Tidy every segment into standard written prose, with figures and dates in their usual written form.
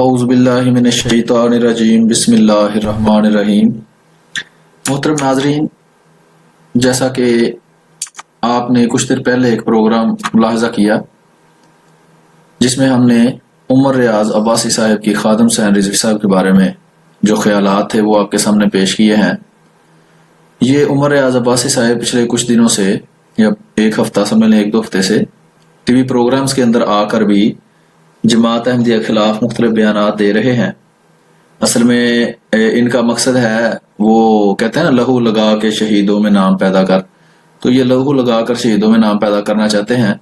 اعوذ باللہ من الشیطان الرجیم بسم اللہ الرحمن الرحیم۔ محترم ناظرین، جیسا کہ آپ نے کچھ دیر پہلے ایک پروگرام ملاحظہ کیا جس میں ہم نے عمر ریاض عباسی صاحب کی خادم حسین رضوی صاحب کے بارے میں جو خیالات تھے وہ آپ کے سامنے پیش کیے ہیں۔ یہ عمر ریاض عباسی صاحب پچھلے کچھ دنوں سے یا ایک ہفتہ سمجھ لیں 1-2 ہفتے سے ٹی وی پروگرامز کے اندر آ کر بھی جماعت احمدیہ کے خلاف مختلف بیانات دے رہے ہیں۔ اصل میں ان کا مقصد ہے، وہ کہتے ہیں نا لہو لگا کے شہیدوں میں نام پیدا کر، تو یہ لہو لگا کر شہیدوں میں نام پیدا کرنا چاہتے ہیں۔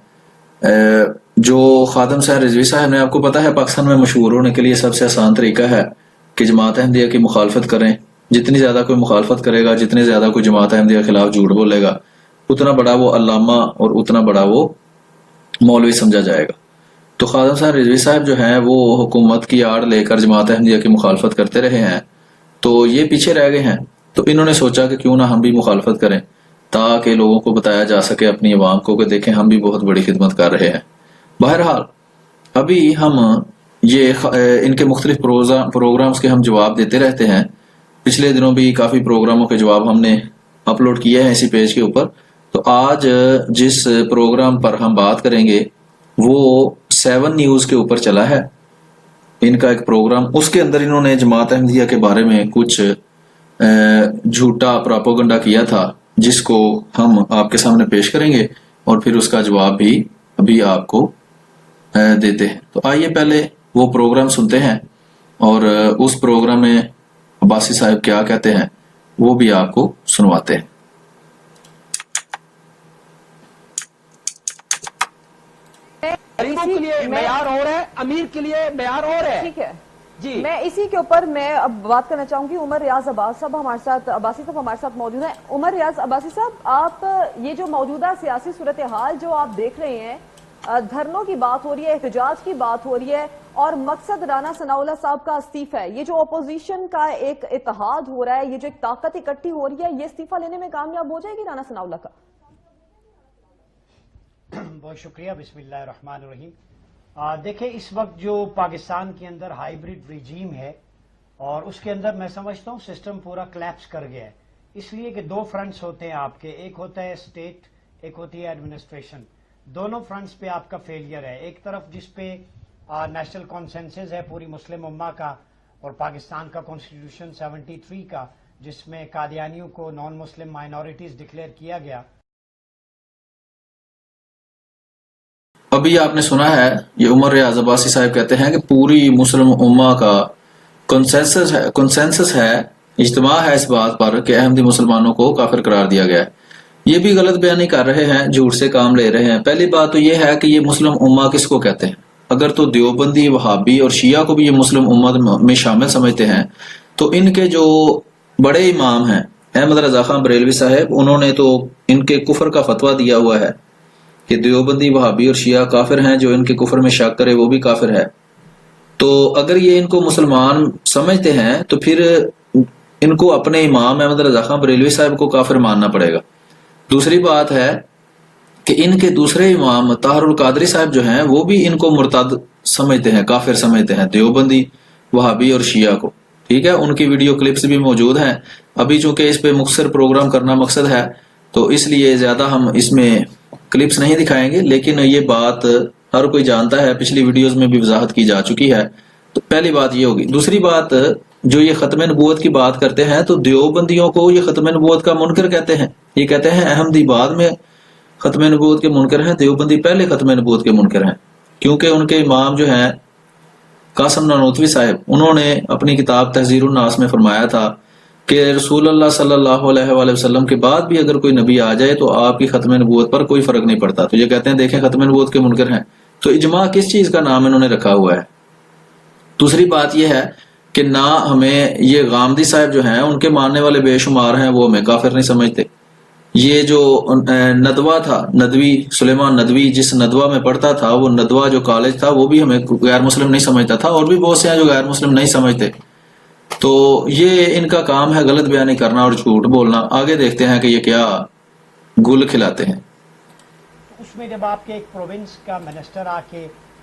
جو خادم حسین رضوی صاحب نے، آپ کو پتا ہے پاکستان میں مشہور ہونے کے لیے سب سے آسان طریقہ ہے کہ جماعت احمدیہ کی مخالفت کریں۔ جتنی زیادہ کوئی مخالفت کرے گا، جتنی زیادہ کوئی جماعت احمدیہ کے خلاف جھوٹ بولے گا، اتنا بڑا وہ علامہ اور اتنا بڑا وہ مولوی سمجھا جائے گا۔ تو خادم حسین رضوی صاحب جو ہیں وہ حکومت کی آڑ لے کر جماعت احمدیہ کی مخالفت کرتے رہے ہیں، تو یہ پیچھے رہ گئے ہیں۔ تو انہوں نے سوچا کہ کیوں نہ ہم بھی مخالفت کریں تاکہ لوگوں کو بتایا جا سکے، اپنی عوام کو، کہ دیکھیں ہم بھی بہت بڑی خدمت کر رہے ہیں۔ بہرحال ابھی ہم یہ ان کے مختلف پروگرامز کے ہم جواب دیتے رہتے ہیں۔ پچھلے دنوں بھی کافی پروگراموں کے جواب ہم نے اپلوڈ کیے ہیں اسی پیج کے اوپر۔ تو آج جس پروگرام پر ہم بات کریں گے وہ 7 نیوز کے اوپر چلا ہے، ان کا ایک پروگرام۔ اس کے اندر انہوں نے جماعت احمدیہ کے بارے میں کچھ جھوٹا پراپوگنڈا کیا تھا، جس کو ہم آپ کے سامنے پیش کریں گے اور پھر اس کا جواب بھی ابھی آپ کو دیتے ہیں۔ تو آئیے پہلے وہ پروگرام سنتے ہیں اور اس پروگرام میں عباسی صاحب کیا کہتے ہیں وہ بھی آپ کو سنواتے ہیں۔ غریبوں کے لیے معیار اور ہے، امیر کے لیے معیار اور ہے۔ ٹھیک ہے جی، میں اسی کے اوپر میں اب بات کرنا چاہوں گی۔ عمر ریاض عباسی صاحب ہمارے ساتھ موجود ہیں۔ عمر ریاض عباسی صاحب، آپ یہ جو موجودہ سیاسی صورتحال جو آپ دیکھ رہے ہیں، دھرنوں کی بات ہو رہی ہے، احتجاج کی بات ہو رہی ہے، اور مقصد رانا ثناءاللہ صاحب کا استعفی ہے، یہ جو اپوزیشن کا ایک اتحاد ہو رہا ہے، یہ جو ایک طاقت اکٹھی ہو رہی ہے، یہ استعفی لینے میں کامیاب ہو جائے گی رانا ثناءاللہ کا؟ بہت شکریہ، بسم اللہ الرحمن الرحیم۔ دیکھیں اس وقت جو پاکستان کے اندر ہائیبریڈ ریجیم ہے اور اس کے اندر میں سمجھتا ہوں سسٹم پورا کلیپس کر گیا ہے، اس لیے کہ 2 فرنٹس ہوتے ہیں آپ کے، ایک ہوتا ہے اسٹیٹ، ایک ہوتی ہے ایڈمنسٹریشن۔ دونوں فرنٹس پہ آپ کا فیلئر ہے۔ ایک طرف جس پہ نیشنل کانسنسس ہے پوری مسلم امہ کا اور پاکستان کا کانسٹیٹیوشن 73 کا، جس میں قادیانیوں کو نان مسلم مائنورٹیز ڈکلیئر کیا گیا۔ ابھی آپ نے سنا ہے، یہ عمر ریاض عباسی صاحب کہتے ہیں کہ پوری مسلم امہ کا کنسنسس ہے، اجتماع ہے اس بات پر کہ احمدی مسلمانوں کو کافر قرار دیا گیا ہے۔ یہ بھی غلط بیانی کر رہے ہیں، جھوٹ سے کام لے رہے ہیں۔ پہلی بات تو یہ ہے کہ یہ مسلم امہ کس کو کہتے ہیں؟ اگر تو دیوبندی، وہابی اور شیعہ کو بھی یہ مسلم امہ میں شامل سمجھتے ہیں تو ان کے جو بڑے امام ہیں احمد رضا خان بریلوی صاحب، انہوں نے تو ان کے کفر کا فتویٰ دیا ہوا ہے کہ دیوبندی، وہابی اور شیعہ کافر ہیں، جو ان کے کفر میں شک کرے وہ بھی کافر ہے۔ تو اگر یہ ان کو مسلمان سمجھتے ہیں تو پھر ان کو اپنے امام احمد رضا خان بریلوی صاحب کو کافر ماننا پڑے گا۔ دوسری بات ہے کہ ان کے دوسرے امام طاہر القادری صاحب جو ہیں وہ بھی ان کو مرتد سمجھتے ہیں، کافر سمجھتے ہیں، دیوبندی، وہابی اور شیعہ کو۔ ٹھیک ہے، ان کی ویڈیو کلپس بھی موجود ہیں۔ ابھی چونکہ اس پہ مختصر پروگرام کرنا مقصد ہے تو اس لیے زیادہ ہم اس میں کلپس نہیں دکھائیں گے، لیکن یہ بات ہر کوئی جانتا ہے، پچھلی ویڈیوز میں بھی وضاحت کی جا چکی ہے۔ تو پہلی بات یہ ہوگی۔ دوسری بات، جو یہ ختم نبوت کی بات کرتے ہیں تو دیوبندیوں کو یہ ختم نبوت کا منکر کہتے ہیں۔ یہ کہتے ہیں احمدی بعد میں ختم نبوت کے منکر ہیں، دیوبندی پہلے ختم نبوت کے منکر ہیں، کیونکہ ان کے امام جو ہیں قاسم نانوتوی صاحب، انہوں نے اپنی کتاب تحذیر الناس میں فرمایا تھا کہ رسول اللہ صلی اللہ علیہ وآلہ وسلم کے بعد بھی اگر کوئی نبی آ جائے تو آپ کی ختم نبوت پر کوئی فرق نہیں پڑتا۔ تو یہ کہتے ہیں دیکھیں ختم نبوت کے منکر ہیں۔ تو اجماع کس چیز کا نام انہوں نے رکھا ہوا ہے؟ دوسری بات یہ ہے کہ نہ ہمیں یہ غامدی صاحب جو ہیں ان کے ماننے والے بے شمار ہیں، وہ ہمیں کافر نہیں سمجھتے۔ یہ جو ندوہ تھا، ندوی سلیمان ندوی جس ندوہ میں پڑھتا تھا، وہ ندوہ جو کالج تھا وہ بھی ہمیں غیر مسلم نہیں سمجھتا تھا، اور بھی بہت سے ہیں جو غیر مسلم نہیں سمجھتے۔ تو یہ ان کا کام ہے غلط بیانی کرنا اور جھوٹ بولنا۔ آگے دیکھتے ہیں کہ یہ کیا گل کھلاتے ہیں۔ اس میں جب آپ کے ایک پروونس کا منسٹر آ کے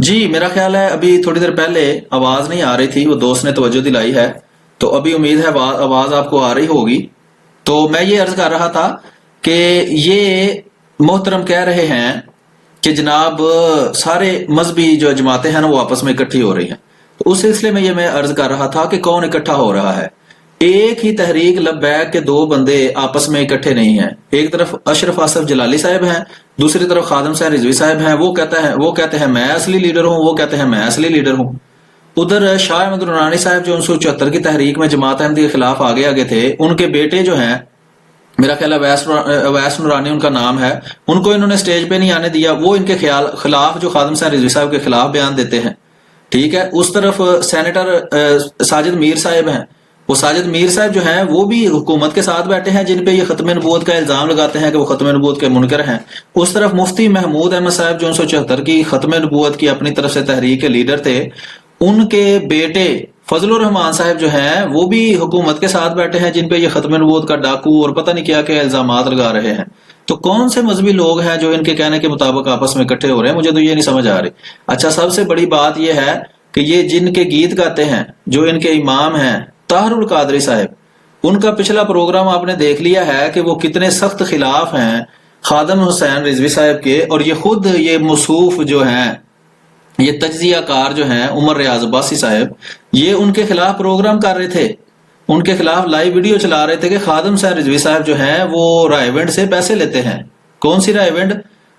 جی میرا خیال ہے ابھی تھوڑی دیر پہلے آواز نہیں آ رہی تھی، وہ دوست نے توجہ دلائی ہے، تو ابھی امید ہے آواز آپ کو آ رہی ہوگی۔ تو میں یہ عرض کر رہا تھا کہ یہ محترم کہہ رہے ہیں کہ جناب سارے مذہبی جو جماعتیں ہیں نا وہ آپس میں اکٹھی ہو رہی ہیں، تو اس سلسلے میں یہ میں عرض کر رہا تھا کہ کون اکٹھا ہو رہا ہے۔ ایک ہی تحریک لبیک کے دو بندے آپس میں اکٹھے نہیں ہیں، ایک طرف اشرف آصف جلالی صاحب ہیں، دوسری طرف خادم صاحب رضوی صاحب ہیں، وہ کہتے ہیں میں اصلی لیڈر ہوں، وہ کہتے ہیں میں اصلی لیڈر ہوں۔ ادھر شاہ احمد نورانی صاحب جو 1974 کی تحریک میں جماعت احمدیہ کے خلاف آگے تھے، ان کے بیٹے جو ہیں، میرا خیال ہے اویس نورانی ان کا نام ہے، ان کو انہوں نے سٹیج پہ نہیں آنے دیا، وہ ان کے خلاف جو خادم صاحب رضوی صاحب کے خلاف بیان دیتے ہیں، ٹھیک ہے۔ اس طرف سینیٹر ساجد میر صاحب ہیں، وہ ساجد میر صاحب جو ہیں وہ بھی حکومت کے ساتھ بیٹھے ہیں، جن پہ یہ ختم نبوت کا الزام لگاتے ہیں کہ وہ ختم نبوت کے منکر ہیں۔ اس طرف مفتی محمود احمد صاحب جو 1974 کی ختم نبوت کی اپنی طرف سے تحریک کے لیڈر تھے، ان کے بیٹے فضل الرحمان صاحب جو ہیں وہ بھی حکومت کے ساتھ بیٹھے ہیں، جن پہ یہ ختم نبوت کا ڈاکو اور پتہ نہیں کیا کیا الزامات لگا رہے ہیں۔ تو کون سے مذہبی لوگ ہیں جو ان کے کہنے کے مطابق آپس میں اکٹھے ہو رہے ہیں؟ مجھے تو یہ نہیں سمجھ آ رہی۔ اچھا، سب سے بڑی بات یہ ہے کہ یہ جن کے گیت گاتے ہیں، جو ان کے امام ہیں طاہر القادری صاحب، ان کا پچھلا پروگرام آپ نے دیکھ لیا ہے کہ وہ کتنے سخت خلاف ہیں خادم حسین رضوی صاحب کے، اور یہ خود یہ موصوف جو ہیں، یہ تجزیہ کار جو ہیں عمر ریاض عباسی صاحب، یہ ان کے خلاف پروگرام کر رہے تھے، ان کے خلاف لائیو ویڈیو چلا رہے تھے کہ خادم صاحب رضوی صاحب جو ہیں وہ رائے سے پیسے لیتے ہیں۔ کون سی رائے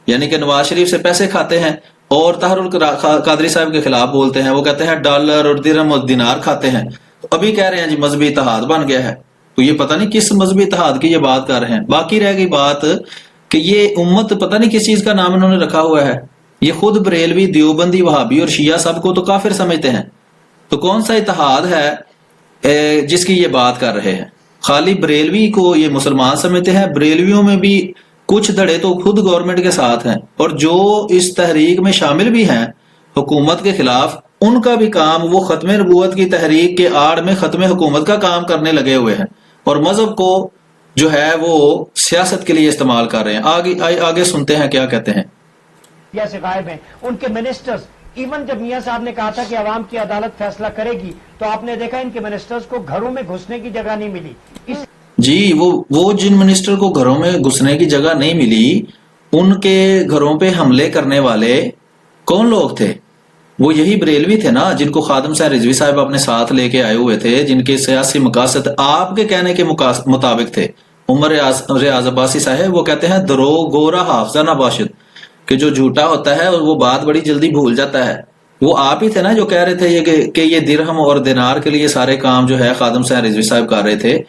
یعنی کہ نواز شریف سے پیسے کھاتے ہیں، اور طاہر القادری صاحب کے خلاف بولتے ہیں، وہ کہتے ہیں ڈالر اور درہم اور دینار کھاتے ہیں۔ تو ابھی کہہ رہے ہیں جی مذہبی اتحاد بن گیا ہے، تو یہ پتہ نہیں کس مذہبی اتحاد کی یہ بات کر رہے ہیں۔ باقی رہ گئی بات کہ یہ امت پتہ نہیں کس چیز کا نام انہوں نے رکھا ہوا ہے، یہ خود بریلوی، دیوبندی، وہابی اور شیعہ سب کو تو کافر سمجھتے ہیں، تو کون سا اتحاد ہے جس کی یہ بات کر رہے ہیں؟ خالی بریلوی کو یہ مسلمان سمجھتے ہیں، بریلویوں میں بھی کچھ دھڑے تو خود گورنمنٹ کے ساتھ ہیں، اور جو اس تحریک میں شامل بھی ہیں حکومت کے خلاف، ان کا بھی کام وہ ختم نبوت کی تحریک کے آڑ میں ختم حکومت کا کام کرنے لگے ہوئے ہیں، اور مذہب کو جو ہے وہ سیاست کے لیے استعمال کر رہے ہیں۔ آگے سنتے ہیں کیا کہتے ہیں۔ سے غائب ہیں ان کے منسٹرز، ایون جب میاں صاحب نے کہا تھا کہ عوام کی عدالت فیصلہ کرے گی، تو آپ نے دیکھا ان کے منسٹرز کو گھروں میں گھسنے کی جگہ نہیں ملی۔ جی وہ جن منسٹر کو گھروں میں گھسنے کی جگہ نہیں ملی، ان کے گھروں پہ حملے کرنے والے کون لوگ تھے؟ وہ یہی بریلوی تھے نا، جن کو خادم صاحب رضوی صاحب اپنے ساتھ لے کے آئے ہوئے تھے، جن کے سیاسی مقاصد آپ کے کہنے کے مطابق تھے۔ عمر ریاض عباسی صاحب وہ کہتے ہیں درو گورا حافظہ نہ باشد، کہ جو جھوٹا ہوتا ہے وہ بات بڑی جلدی بھول جاتا ہے۔ وہ آپ ہی تھے نا جو کہہ رہے تھے کہ یہ درہم اور دینار کے لیے سارے کام جو ہے خادم صاحب رضوی صاحب کر رہے تھے،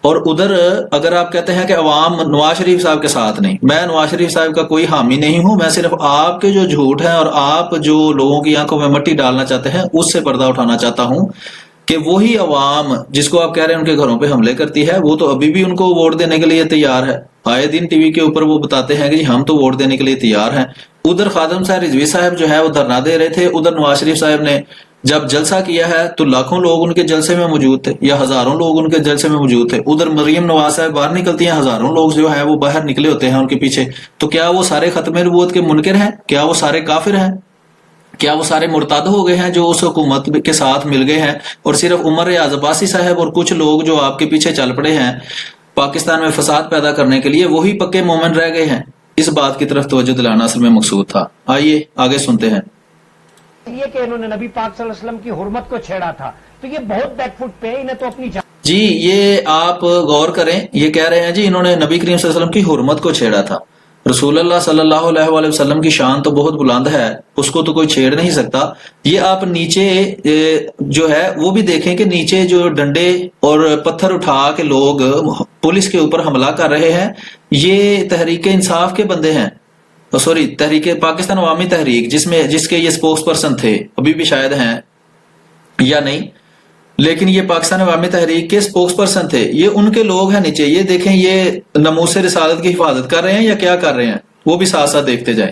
اور ادھر اگر آپ کہتے ہیں کہ عوام نواز شریف صاحب کے ساتھ نہیں، میں نواز شریف صاحب کا کوئی حامی نہیں ہوں، میں صرف آپ کے جو جھوٹ ہیں اور آپ جو لوگوں کی آنکھوں میں مٹی ڈالنا چاہتے ہیں اس سے پردہ اٹھانا چاہتا ہوں، کہ وہی عوام جس کو آپ کہہ رہے ہیں ان کے گھروں پہ حملے کرتی ہے، وہ تو ابھی بھی ان کو ووٹ دینے کے لیے تیار ہے۔ آئے دن ٹی وی کے اوپر وہ بتاتے ہیں کہ جی ہم تو ووٹ دینے کے لیے تیار ہیں۔ ادھر خادم صاحب رضوی صاحب جو ہے وہ دھرنا دے رہے تھے، ادھر نواز شریف صاحب نے جب جلسہ کیا ہے تو لاکھوں لوگ ان کے جلسے میں موجود تھے، یا ہزاروں لوگ ان کے جلسے میں موجود تھے۔ ادھر مریم نواز صاحب باہر نکلتی ہیں، ہزاروں لوگ جو ہیں وہ باہر نکلے ہوتے ہیں ان کے پیچھے۔ تو کیا وہ سارے ختم نبوت کے منکر ہیں؟ کیا وہ سارے کافر ہیں؟ کیا وہ سارے مرتد ہو گئے ہیں جو اس حکومت کے ساتھ مل گئے ہیں، اور صرف عمر ریاض عباسی صاحب اور کچھ لوگ جو آپ کے پیچھے چل پڑے ہیں پاکستان میں فساد پیدا کرنے کے لیے، وہی پکے مومن رہ گئے ہیں؟ اس بات کی طرف توجہ دلانا اصل میں مقصود تھا۔ آئیے آگے سنتے ہیں۔ یہ کہ انہوں نے نبی پاک صلی اللہ علیہ وسلم کی حرمت کو چھیڑا تھا، تو یہ بہت بیک فٹ پہ ہے، انہیں تو اپنی جی یہ آپ غور کریں، یہ کہہ رہے ہیں جی انہوں نے نبی کریم صلی اللہ علیہ وسلم کی حرمت کو چھیڑا تھا۔ رسول اللہ صلی اللہ علیہ وآلہ وسلم کی شان تو بہت بلند ہے، اس کو تو کوئی چھیڑ نہیں سکتا۔ یہ آپ نیچے جو ہے وہ بھی دیکھیں کہ نیچے جو ڈنڈے اور پتھر اٹھا کے لوگ پولیس کے اوپر حملہ کر رہے ہیں، یہ تحریک انصاف کے بندے ہیں، سوری تحریک پاکستان عوامی تحریک، جس کے یہ سپوکس پرسن تھے، ابھی بھی شاید ہیں یا نہیں، لیکن یہ پاکستان عوامی تحریک کے سپوکس پرسن تھے، یہ ان کے لوگ ہیں نیچے۔ یہ دیکھیں یہ ناموس رسالت کی حفاظت کر رہے ہیں یا کیا کر رہے ہیں، وہ بھی ساتھ ساتھ دیکھتے جائیں۔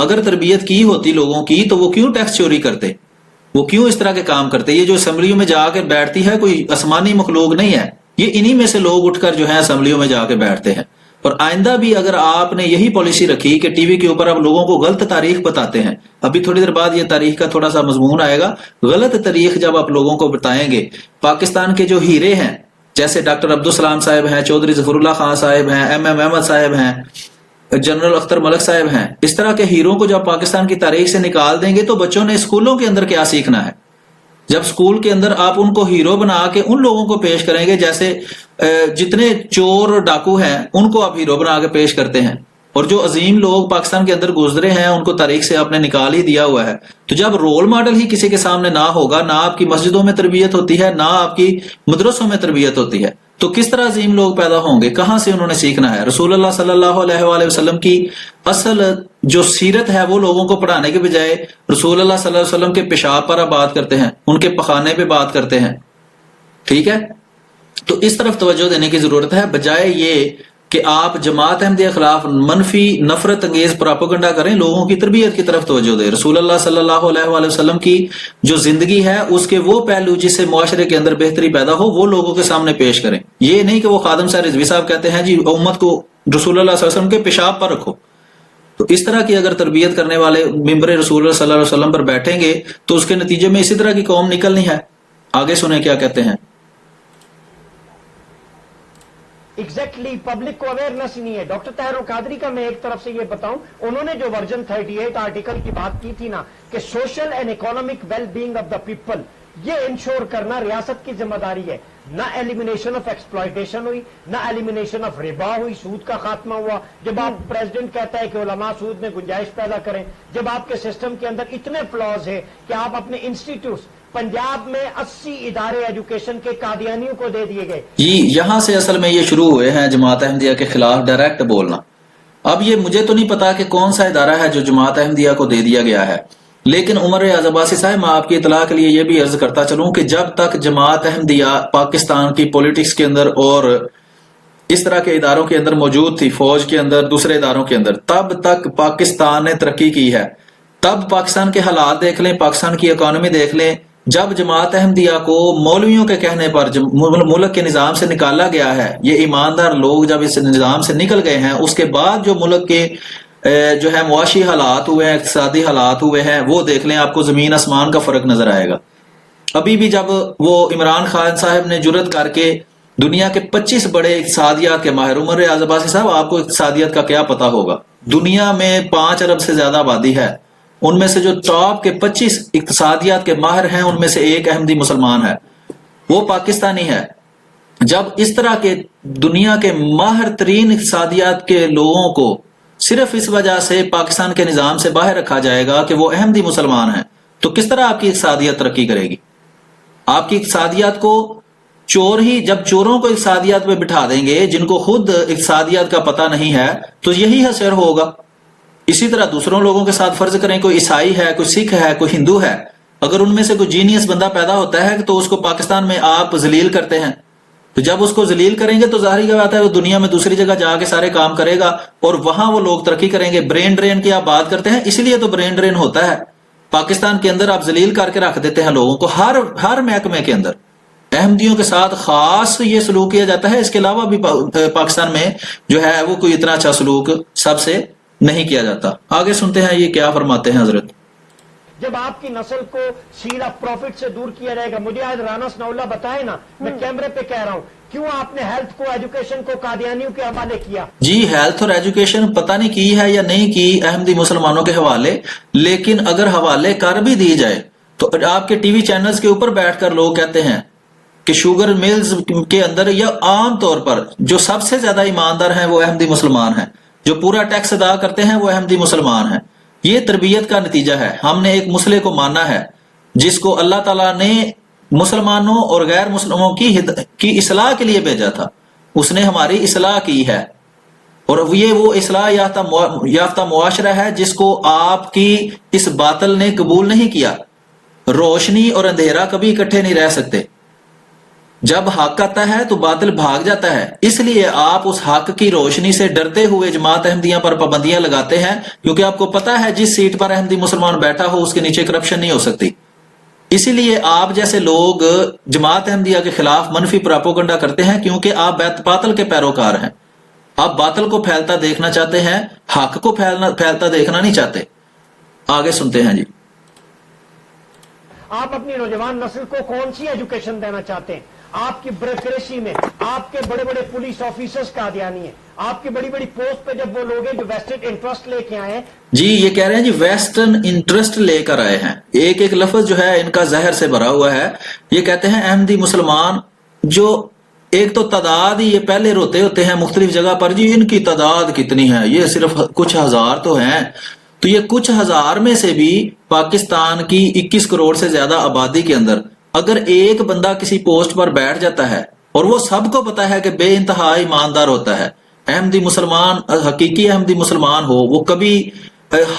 اگر تربیت کی ہوتی لوگوں کی تو وہ کیوں ٹیکس چوری کرتے، وہ کیوں اس طرح کے کام کرتے؟ یہ جو اسمبلیوں میں جا کے بیٹھتی ہے کوئی آسمانی مخلوق نہیں ہے، یہ انہی میں سے لوگ اٹھ کر جو ہے اسمبلیوں میں جا کے بیٹھتے ہیں۔ اور آئندہ بھی اگر آپ نے یہی پالیسی رکھی کہ ٹی وی کے اوپر آپ لوگوں کو غلط تاریخ بتاتے ہیں، ابھی تھوڑی دیر بعد یہ تاریخ کا تھوڑا سا مضمون آئے گا، غلط تاریخ جب آپ لوگوں کو بتائیں گے، پاکستان کے جو ہیرے ہیں جیسے ڈاکٹر عبدالسلام صاحب ہیں، چودھری ظفر اللہ خان صاحب ہیں، ایم احمد صاحب ہیں، جنرل اختر ملک صاحب ہیں، اس طرح کے ہیروں کو جب پاکستان کی تاریخ سے نکال دیں گے تو بچوں نے اسکولوں کے اندر کیا سیکھنا ہے؟ جب اسکول کے اندر آپ ان کو ہیرو بنا کے ان لوگوں کو پیش کریں گے، جیسے جتنے چور ڈاکو ہیں ان کو آپ ہیرو بنا کے پیش کرتے ہیں، اور جو عظیم لوگ پاکستان کے اندر گزرے ہیں ان کو تاریخ سے آپ نے نکال ہی دیا ہوا ہے، تو جب رول ماڈل ہی کسی کے سامنے نہ ہوگا، نہ آپ کی مسجدوں میں تربیت ہوتی ہے، نہ آپ کی مدرسوں میں تربیت ہوتی ہے، تو کس طرح عظیم لوگ پیدا ہوں گے؟ کہاں سے انہوں نے سیکھنا ہے؟ رسول اللہ صلی اللہ علیہ وآلہ وسلم کی اصل جو سیرت ہے وہ لوگوں کو پڑھانے کے بجائے رسول اللہ صلی اللہ علیہ وسلم کے پیشاب پر آپ بات کرتے ہیں، ان کے پخانے پہ بات کرتے ہیں، ٹھیک ہے؟ تو اس طرف توجہ دینے کی ضرورت ہے، بجائے یہ کہ آپ جماعت احمدیہ کے خلاف منفی نفرت انگیز پراپیگنڈا کریں، لوگوں کی تربیت کی طرف توجہ دیں۔ رسول اللہ صلی اللہ علیہ وآلہ وسلم کی جو زندگی ہے اس کے وہ پہلو جس سے معاشرے کے اندر بہتری پیدا ہو وہ لوگوں کے سامنے پیش کریں، یہ نہیں کہ وہ خادم صاحب رضوی صاحب کہتے ہیں جی امت کو رسول اللہ صلی اللہ علیہ وسلم کے پیشاب پر رکھو۔ تو اس طرح کی اگر تربیت کرنے والے ممبر رسول اللہ صلی اللہ علیہ وسلم پر بیٹھیں گے تو اس کے نتیجے میں اسی طرح کی قوم نکلنی ہے۔ آگے سنیں کیا کہتے ہیں۔ ایگزیکٹلی پبلک کو اویئرنیس نہیں ہے۔ ڈاکٹر طاہر القادری کا میں ایک طرف سے یہ بتاؤں، انہوں نے جو ورژن 38 آرٹیکل کی بات کی تھی نا کہ social and economic well being of the people, یہ انشور کرنا ریاست کی ذمہ داری ہے۔ نہ ایلیمینیشن آف ایکسپلائٹیشن ہوئی، نہ ایلیمینیشن آف ربا ہوئی، سود کا خاتمہ ہوا۔ جب آپ پریزیڈنٹ کہتا ہے کہ علماء سود میں گنجائش پیدا کریں، جب آپ کے سسٹم کے اندر اتنے فلاز ہے کہ آپ اپنے انسٹیٹیوٹس، پنجاب میں 80 ادارے ایجوکیشن کے قادیانیوں کو دے دیے گئے۔ جی یہاں سے اصل میں یہ شروع ہوئے ہیں جماعت احمدیہ کے خلاف ڈائریکٹ بولنا۔ اب یہ مجھے تو نہیں پتا کہ کون سا ادارہ ہے جو جماعت احمدیہ کو دے دیا گیا ہے، لیکن عمر ریاض عباسی صاحب میں آپ کی اطلاع کے لیے یہ بھی عرض کرتا چلوں کہ جب تک جماعت احمدیہ پاکستان کی پولیٹکس کے اندر اور اس طرح کے اداروں کے اندر موجود تھی، فوج کے اندر، دوسرے اداروں کے اندر، تب تک پاکستان نے ترقی کی ہے۔ تب پاکستان کے حالات دیکھ لیں، پاکستان کی اکانومی دیکھ لیں، جب جماعت احمدیہ کو مولویوں کے کہنے پر ملک کے نظام سے نکالا گیا ہے، یہ ایماندار لوگ جب اس نظام سے نکل گئے ہیں، اس کے بعد جو ملک کے جو ہے معاشی حالات ہوئے ہیں، اقتصادی حالات ہوئے ہیں، وہ دیکھ لیں، آپ کو زمین آسمان کا فرق نظر آئے گا۔ ابھی بھی جب وہ عمران خان صاحب نے جرت کر کے دنیا کے 25 بڑے اقتصادیات کے ماہر، عمر ریاض عباسی صاحب آپ کو اقتصادیات کا کیا پتا ہوگا، دنیا میں 5 ارب سے زیادہ آبادی ہے، ان میں سے جو ٹاپ کے 25 اقتصادیات کے ماہر ہیں ان میں سے ایک احمدی مسلمان ہے، وہ پاکستانی ہے۔ جب اس طرح کے دنیا کے ماہر ترین اقتصادیات کے لوگوں کو صرف اس وجہ سے پاکستان کے نظام سے باہر رکھا جائے گا کہ وہ احمدی مسلمان ہیں، تو کس طرح آپ کی اقتصادیات ترقی کرے گی؟ آپ کی اقتصادیات کو چور ہی، جب چوروں کو اقتصادیات پہ بٹھا دیں گے جن کو خود اقتصادیات کا پتہ نہیں ہے، تو یہی اثر ہوگا۔ اسی طرح دوسروں لوگوں کے ساتھ فرض کریں کوئی عیسائی ہے، کوئی سکھ ہے، کوئی ہندو ہے، اگر ان میں سے کوئی جینیس بندہ پیدا ہوتا ہے تو اس کو پاکستان میں آپ ذلیل کرتے ہیں، تو جب اس کو ذلیل کریں گے تو ظاہر کی بات ہے وہ دنیا میں دوسری جگہ جا کے سارے کام کرے گا اور وہاں وہ لوگ ترقی کریں گے۔ برین ڈرین کی آپ بات کرتے ہیں، اس لیے تو برین ڈرین ہوتا ہے پاکستان کے اندر، آپ ذلیل کر کے رکھ دیتے ہیں لوگوں کو، ہر محکمے کے اندر احمدیوں کے ساتھ خاص یہ سلوک کیا جاتا ہے، اس کے علاوہ بھی پاکستان میں جو ہے وہ کوئی اتنا اچھا سلوک سب سے نہیں کیا جاتا۔ آگے سنتے ہیں یہ کیا فرماتے ہیں حضرت۔ جب آپ کی نسل کو سیل آف پروفٹ سے دور کیا جائے گا، مجھے آج رانا ثناء اللہ بتائے نا، میں کیمرے پہ کہہ رہا ہوں، کیوں آپ نے ہیلتھ کو، ایجوکیشن کو قادیانیوں کے حوالے کیا؟ جی ہیلتھ اور ایجوکیشن پتہ نہیں کی ہے یا نہیں کی احمدی مسلمانوں کے حوالے، لیکن اگر حوالے کر بھی دی جائے تو آپ کے ٹی وی چینلز کے اوپر بیٹھ کر لوگ کہتے ہیں کہ شوگر ملز کے اندر یا عام طور پر جو سب سے زیادہ ایماندار ہیں وہ احمدی مسلمان ہیں، جو پورا ٹیکس ادا کرتے ہیں وہ احمدی مسلمان ہیں۔ یہ تربیت کا نتیجہ ہے۔ ہم نے ایک مسئلے کو مانا ہے جس کو اللہ تعالیٰ نے مسلمانوں اور غیر مسلموں کی اصلاح کے لیے بھیجا تھا، اس نے ہماری اصلاح کی ہے، اور یہ وہ اصلاح یافتہ معاشرہ ہے جس کو آپ کی اس باطل نے قبول نہیں کیا۔ روشنی اور اندھیرا کبھی اکٹھے نہیں رہ سکتے۔ جب حق آتا ہے تو باطل بھاگ جاتا ہے، اس لیے آپ اس حق کی روشنی سے ڈرتے ہوئے جماعت احمدیہ پر پابندیاں لگاتے ہیں، کیونکہ آپ کو پتا ہے جس سیٹ پر احمدی مسلمان بیٹھا ہو اس کے نیچے کرپشن نہیں ہو سکتی۔ اسی لیے آپ جیسے لوگ جماعت احمدیہ کے خلاف منفی پراپوگنڈا کرتے ہیں، کیونکہ آپ باطل کے پیروکار ہیں۔ آپ باطل کو پھیلتا دیکھنا چاہتے ہیں، حق کو پھیلتا دیکھنا نہیں چاہتے۔ آگے سنتے ہیں جی۔ آپ اپنی نوجوان نسل کو کون سی ایجوکیشن دینا چاہتے ہیں؟ آپ کی بیوروکریسی میں آپ کے بڑے بڑے پولیس آفیسرز قادیانی ہیں، آپ کی بڑی بڑی پوسٹ پہ جب وہ لوگ ہیں جو ویسٹڈ انٹرسٹ لے کے آئے ہیں۔ جی یہ کہہ رہے ہیں جی ویسٹرن انٹرسٹ لے کر آئے ہیں، ایک ایک لفظ جو ہے ان کا زہر سے بھرا ہوا ہے۔ یہ کہتے ہیں احمدی مسلمان جو ایک تو تعداد ہی یہ پہلے روتے ہوتے ہیں مختلف جگہ پر، جی ان کی تعداد کتنی ہے، یہ صرف کچھ ہزار تو ہیں۔ تو یہ کچھ ہزار میں سے بھی پاکستان کی 21 کروڑ سے زیادہ آبادی کے اندر اگر ایک بندہ کسی پوسٹ پر بیٹھ جاتا ہے اور وہ سب کو پتا ہے کہ بے انتہا ایماندار ہوتا ہے، احمدی مسلمان حقیقی احمدی مسلمان ہو، وہ کبھی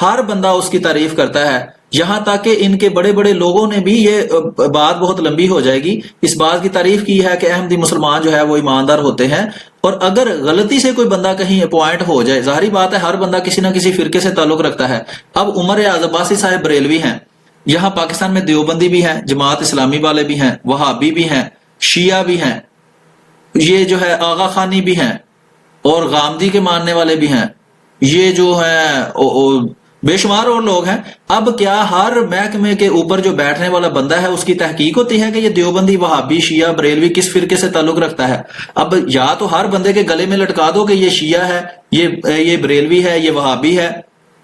ہر بندہ اس کی تعریف کرتا ہے، یہاں تک کہ ان کے بڑے بڑے لوگوں نے بھی، یہ بات بہت لمبی ہو جائے گی، اس بات کی تعریف کی ہے کہ احمدی مسلمان جو ہے وہ ایماندار ہوتے ہیں۔ اور اگر غلطی سے کوئی بندہ کہیں اپوائنٹ ہو جائے، ظاہری بات ہے ہر بندہ کسی نہ کسی فرقے سے تعلق رکھتا ہے۔ اب عمر ریاض عباسی صاحب بریلوی ہیں، یہاں پاکستان میں دیوبندی بھی ہیں، جماعت اسلامی والے بھی ہیں، وہابی بھی ہیں، شیعہ بھی ہیں، یہ جو ہے آغا خانی بھی ہیں، اور غامدی کے ماننے والے بھی ہیں، یہ جو ہیں بے شمار اور لوگ ہیں۔ اب کیا ہر محکمے کے اوپر جو بیٹھنے والا بندہ ہے اس کی تحقیق ہوتی ہے کہ یہ دیوبندی، وہابی، شیعہ، بریلوی کس فرقے سے تعلق رکھتا ہے؟ اب یا تو ہر بندے کے گلے میں لٹکا دو کہ یہ شیعہ ہے، یہ بریلوی ہے، یہ وہابی ہے،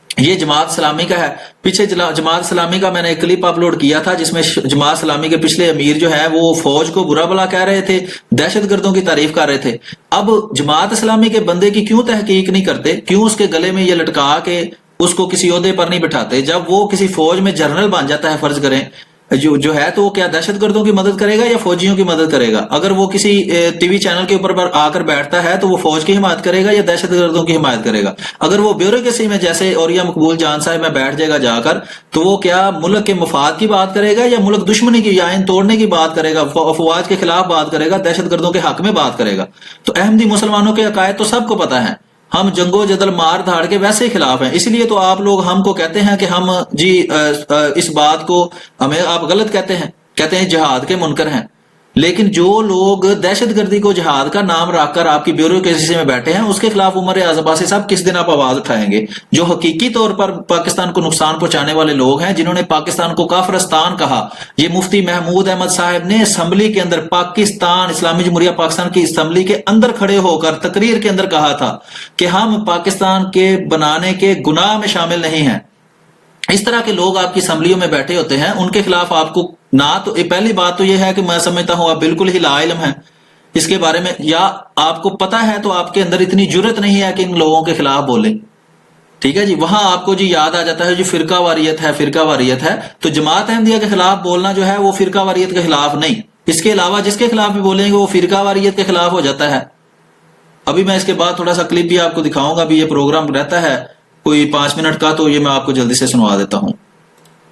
یہ جماعت اسلامی کا ہے۔ پیچھے جماعت اسلامی کا میں نے ایک کلپ اپلوڈ کیا تھا جس میں جماعت اسلامی کے پچھلے امیر جو ہے وہ فوج کو برا بلا کہہ رہے تھے، دہشت گردوں کی تعریف کر رہے تھے۔ اب جماعت اسلامی کے بندے کی کیوں تحقیق نہیں کرتے؟ کیوں اس کے گلے میں یہ لٹکا کے اس کو کسی عہدے پر نہیں بٹھاتے؟ جب وہ کسی فوج میں جنرل بن جاتا ہے فرض کریں جو ہے، تو وہ کیا دہشت گردوں کی مدد کرے گا یا فوجیوں کی مدد کرے گا؟ اگر وہ کسی ٹی وی چینل کے اوپر آ کر بیٹھتا ہے تو وہ فوج کی حمایت کرے گا یا دہشت گردوں کی حمایت کرے گا؟ اگر وہ بیوروکریسی میں جیسے اوریا مقبول جان صاحب میں بیٹھ جائے گا جا کر، تو وہ کیا ملک کے مفاد کی بات کرے گا یا ملک دشمنی کی، آئین توڑنے کی بات کرے گا، افواج کے خلاف بات کرے گا، دہشت گردوں کے حق میں بات کرے گا؟ تو احمدی مسلمانوں کے عقائد تو سب کو پتا ہے، ہم جنگ و جدل مار دھاڑ کے ویسے ہی خلاف ہیں۔ اس لیے تو آپ لوگ ہم کو کہتے ہیں کہ ہم جی اس بات کو ہمیں آپ غلط کہتے ہیں جہاد کے منکر ہیں، لیکن جو لوگ دہشت گردی کو جہاد کا نام رکھ کر آپ کی بیوروکریسی میں بیٹھے ہیں اس کے خلاف عمر ریاض عباسی صاحب کس دن آپ آواز اٹھائیں گے؟ جو حقیقی طور پر پاکستان کو نقصان پہنچانے والے لوگ ہیں، جنہوں نے پاکستان کو کافرستان کہا۔ یہ مفتی محمود احمد صاحب نے اسمبلی کے اندر، پاکستان اسلامی جمہوریہ پاکستان کی اسمبلی کے اندر کھڑے ہو کر تقریر کے اندر کہا تھا کہ ہم پاکستان کے بنانے کے گناہ میں شامل نہیں ہیں۔ اس طرح کے لوگ آپ کی اسمبلیوں میں بیٹھے ہوتے ہیں، ان کے خلاف آپ کو نہ تو پہلی بات تو یہ ہے کہ میں سمجھتا ہوں آپ بالکل ہی لا علم ہیں اس کے بارے میں، یا آپ کو پتا ہے تو آپ کے اندر اتنی جرت نہیں ہے کہ ان لوگوں کے خلاف بولیں۔ ٹھیک ہے جی، وہاں آپ کو جی یاد آ جاتا ہے جو فرقہ واریت ہے، فرقہ واریت ہے، تو جماعت احمدیہ کے خلاف بولنا جو ہے وہ فرقہ واریت کے خلاف نہیں، اس کے علاوہ جس کے خلاف بھی بولیں گے وہ فرقہ واریت کے خلاف ہو جاتا ہے۔ ابھی میں اس کے بعد تھوڑا سا کلپ بھی آپ کو دکھاؤں گا، ابھی یہ پروگرام رہتا ہے کوئی 5 منٹ کا، تو یہ میں آپ کو جلدی سے سنوا دیتا ہوں۔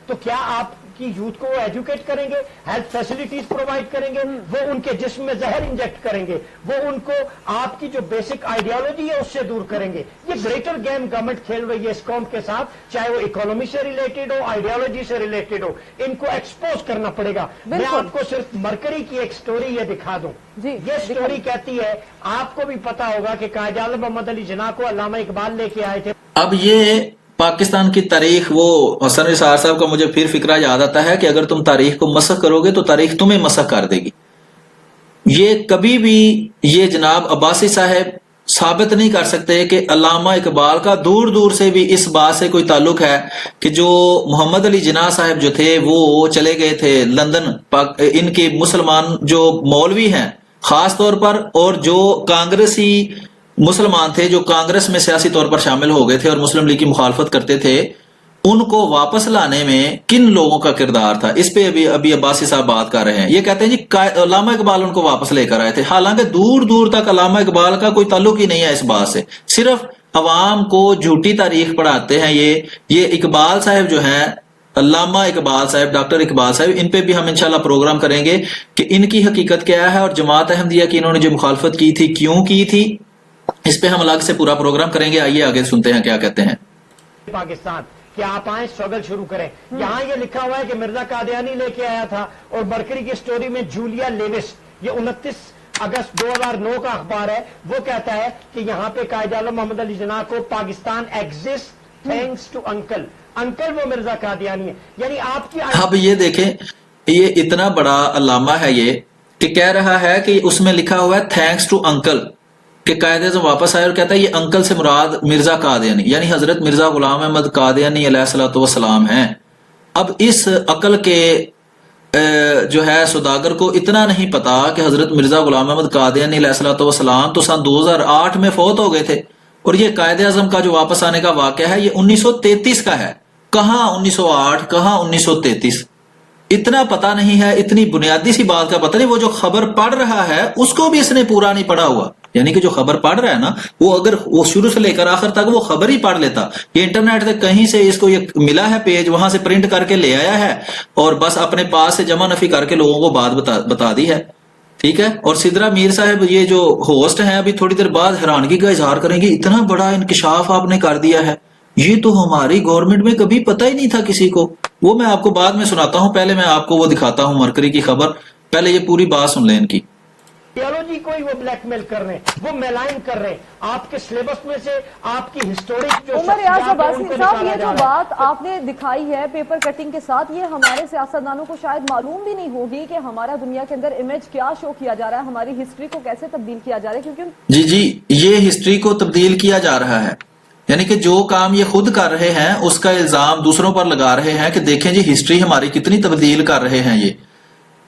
تو کیا آپ کی یوتھ کو ایجوکیٹ کریں گے، ہیلتھ فیسلٹیز پرووائڈ کریں گے، وہ ان کے جسم میں زہر انجیکٹ کریں گے، وہ ان کو آپ کی جو بیسک آئیڈیالوجی ہے اس سے دور کریں گے؟ یہ گریٹر گیم گورنمنٹ کھیل رہی ہے اس قوم کے ساتھ، چاہے وہ اکانومی سے ریلیٹڈ ہو، آئیڈیالوجی سے ریلیٹڈ ہو، ان کو ایکسپوز کرنا پڑے گا۔ میں آپ کو صرف مرکری کی ایک سٹوری یہ دکھا دوں۔ یہ سٹوری کہتی ہے، آپ کو بھی پتا ہوگا کہ قائد اعظم محمد علی جناح کو علامہ اقبال لے کے آئے تھے۔ اب یہ پاکستان کی تاریخ، وہ حسن نثار صاحب کا مجھے پھر فکرہ یاد آتا ہے کہ اگر تم تاریخ کو مسخ کرو گے تو تاریخ تمہیں مسخ کر دے گی۔ یہ کبھی بھی یہ جناب عباسی صاحب ثابت نہیں کر سکتے کہ علامہ اقبال کا دور دور سے بھی اس بات سے کوئی تعلق ہے کہ جو محمد علی جناح صاحب جو تھے وہ چلے گئے تھے لندن، ان کے مسلمان جو مولوی ہیں خاص طور پر، اور جو کانگریسی مسلمان تھے جو کانگریس میں سیاسی طور پر شامل ہو گئے تھے اور مسلم لیگ کی مخالفت کرتے تھے، ان کو واپس لانے میں کن لوگوں کا کردار تھا؟ اس پہ ابھی عباسی صاحب بات کر رہے ہیں۔ یہ کہتے ہیں جی علامہ اقبال ان کو واپس لے کر آئے تھے، حالانکہ دور دور تک علامہ اقبال کا کوئی تعلق ہی نہیں ہے اس بات سے، صرف عوام کو جھوٹی تاریخ پڑھاتے ہیں۔ یہ اقبال صاحب جو ہیں علامہ اقبال صاحب، ڈاکٹر اقبال صاحب، ان پہ بھی ہم انشاءاللہ پروگرام کریں گے کہ ان کی حقیقت کیا ہے اور جماعت احمدیہ کی انہوں نے جو مخالفت کی تھی کیوں کی تھی، اس پہ ہم الگ سے پورا پروگرام کریں گے. آئیے آگے سنتے ہیں کیا کہتے ہیں. پاکستان کہ آپ آئیں اسٹرگل شروع کریں. یہاں یہ لکھا ہوا ہے کہ مرزا قادیانی لے کے آیا تھا، اور برکری کی سٹوری میں جولیا لیوس، یہ 29 اگست 2009 کا اخبار ہے، وہ کہتا ہے کہ یہاں پہ قائد اعظم محمد علی جناح کو Pakistan exist thanks to uncle وہ مرزا قادیانی ہے. یعنی آپ کی اب یہ دیکھیں، یہ اتنا بڑا علامہ ہے یہ کہ کہہ رہا ہے کہ اس میں لکھا ہوا ہے تھینکس ٹو انکل، کہ قائد اعظم واپس آئے اور کہتا ہے یہ انکل سے مراد مرزا قادیانی یعنی حضرت مرزا غلام احمد قادیانی علیہ الصلوۃ والسلام ہیں. اب اس عقل کے جو ہے سوداگر کو اتنا نہیں پتا کہ حضرت مرزا غلام احمد قادیانی علیہ الصلوۃ والسلام تو سن 2008 میں فوت ہو گئے تھے، اور یہ قائد اعظم کا جو واپس آنے کا واقعہ ہے یہ 1933 کا ہے. کہاں 1908 کہاں 1933، اتنا پتا نہیں ہے. اتنی بنیادی سی بات کا پتہ نہیں. وہ جو خبر پڑھ رہا ہے اس کو بھی اس نے پورا نہیں پڑھا ہوا، یعنی کہ جو خبر پڑھ رہا ہے نا، وہ اگر وہ شروع سے لے کر آخر تک وہ خبر ہی پڑھ لیتا. یہ انٹرنیٹ سے کہیں سے اس کو یہ ملا ہے پیج، وہاں سے پرنٹ کر کے لے آیا ہے اور بس اپنے پاس سے جمع نفی کر کے لوگوں کو بات بتا دی ہے. ٹھیک ہے. اور سدرا میر صاحب یہ جو ہوسٹ ہیں ابھی تھوڑی دیر بعد حیرانگی کا اظہار کریں گے، اتنا بڑا انکشاف آپ نے کر دیا ہے، یہ تو ہماری گورنمنٹ میں کبھی پتہ ہی نہیں تھا کسی کو. وہ میں آپ کو بعد میں سناتا ہوں، پہلے میں آپ کو وہ دکھاتا ہوں مرکری کی خبر. پہلے یہ پوری بات سن لیں ان کی. آئیڈیالوجی کو ہی وہ بلیک میل کر رہے ہیں، وہ میلائن کر رہے ہیں. آپ کے سلیبس میں سے آپ کی ہسٹورک جو عمر ریاض عباسی صاحب، یہ جو بات آپ نے دکھائی ہے پیپر کٹنگ کے ساتھ، یہ ہمارے سیاستدانوں کو شاید معلوم بھی نہیں ہوگی کہ ہمارا دنیا کے اندر امیج کیا شو کیا جا رہا ہے، ہماری ہسٹری کو کیسے تبدیل کیا جا رہا ہے. کیونکہ جی یہ ہسٹری کو تبدیل کیا جا رہا ہے، یعنی کہ جو کام یہ خود کر رہے ہیں اس کا الزام دوسروں پر لگا رہے ہیں کہ دیکھیں جی ہسٹری ہماری کتنی تبدیل کر رہے ہیں. یہ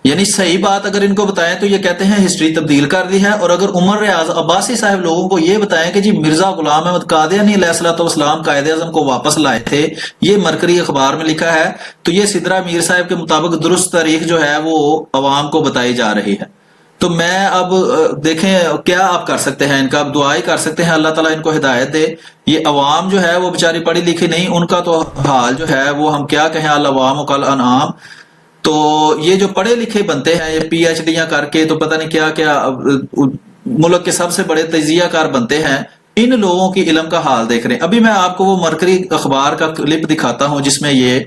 یعنی صحیح بات اگر ان کو بتائیں تو یہ کہتے ہیں ہسٹری تبدیل کر دی ہے، اور اگر عمر ریاض عباسی صاحب لوگوں کو یہ بتائیں کہ جی مرزا غلام احمد قادیانی علیہ الصلوۃ والسلام قائد اعظم کو واپس لائے تھے، یہ مرکری اخبار میں لکھا ہے، تو یہ سدرا میر صاحب کے مطابق درست تاریخ جو ہے وہ عوام کو بتائی جا رہی ہے. تو میں اب دیکھیں کیا آپ کر سکتے ہیں، ان کا اب دعائی کر سکتے ہیں اللہ تعالیٰ ان کو ہدایت دے. یہ عوام جو ہے وہ بیچاری پڑھی لکھی نہیں، ان کا تو حال جو ہے وہ ہم کیا کہیں، العوام کل انعام. تو یہ جو پڑھے لکھے بنتے ہیں یہ پی ایچ ڈیاں کر کے تو پتہ نہیں کیا کیا ملک کے سب سے بڑے تجزیہ کار بنتے ہیں، ان لوگوں کی علم کا حال دیکھ رہے ہیں. ابھی میں آپ کو وہ مرکری اخبار کا کلپ دکھاتا ہوں جس میں یہ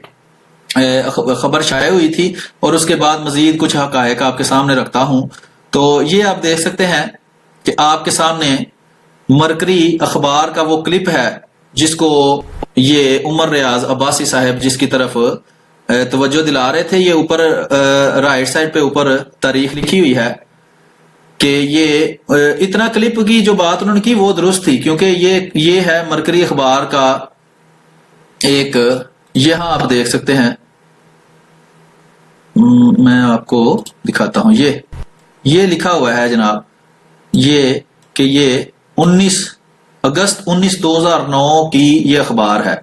خبر شائع ہوئی تھی، اور اس کے بعد مزید کچھ حقائق آپ کے سامنے رکھتا ہوں. تو یہ آپ دیکھ سکتے ہیں کہ آپ کے سامنے مرکری اخبار کا وہ کلپ ہے جس کو یہ عمر ریاض عباسی صاحب جس کی طرف توجہ دلا رہے تھے. یہ اوپر رائٹ سائڈ پہ اوپر تاریخ لکھی ہوئی ہے کہ یہ اتنا کلپ کی جو بات انہوں نے کی وہ درست تھی، کیونکہ یہ ہے مرکری اخبار کا ایک، یہاں آپ دیکھ سکتے ہیں، میں آپ کو دکھاتا ہوں. یہ لکھا ہوا ہے جناب، یہ کہ یہ 19 اگست 2009 کی یہ اخبار ہے،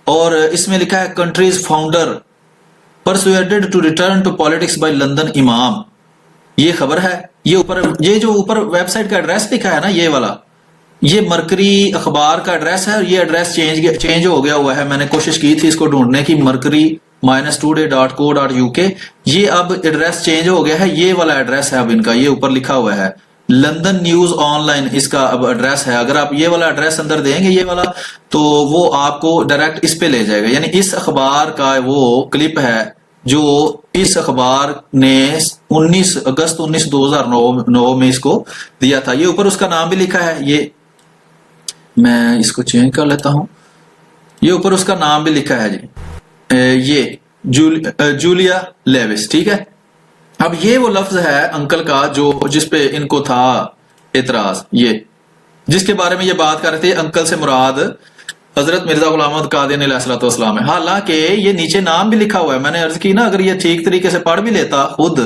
اور اس میں لکھا ہے country's founder persuaded to return to politics by London امام. یہ خبر ہے. یہ جو اوپر ویب سائٹ کا ایڈریس لکھا ہے نا، یہ والا یہ مرکری اخبار کا ایڈریس ہے، اور یہ ایڈریس چینج ہو گیا ہوا ہے. میں نے کوشش کی تھی اس کو ڈھونڈنے کی، mercury-today.co.uk. یہ اب ایڈریس چینج ہو گیا ہے، یہ والا ایڈریس ہے اب ان کا، یہ اوپر لکھا ہوا ہے لندن نیوز آن لائن اس کا اب ایڈریس ہے. اگر آپ یہ والا ایڈریس اندر دیں گے یہ والا، تو وہ آپ کو ڈائریکٹ اس پہ لے جائے گا. یعنی اس اخبار کا وہ کلپ ہے جو اس اخبار نے 19 اگست 2009 میں اس کو دیا تھا. یہ اوپر اس کا نام بھی لکھا ہے، یہ میں اس کو چینج کر لیتا ہوں. یہ اوپر اس کا نام بھی لکھا ہے جی، یہ جولیا لیوس. ٹھیک ہے. اب یہ وہ لفظ ہے انکل کا جس پہ ان کو تھا اعتراض، یہ جس کے بارے میں یہ بات کر رہے تھے انکل سے مراد حضرت مرزا غلام احمد قادیانی علیہ الصلوۃ والسلام ہے. حالانکہ یہ نیچے نام بھی لکھا ہوا ہے. میں نے عرض کی نا اگر یہ ٹھیک طریقے سے پڑھ بھی لیتا خود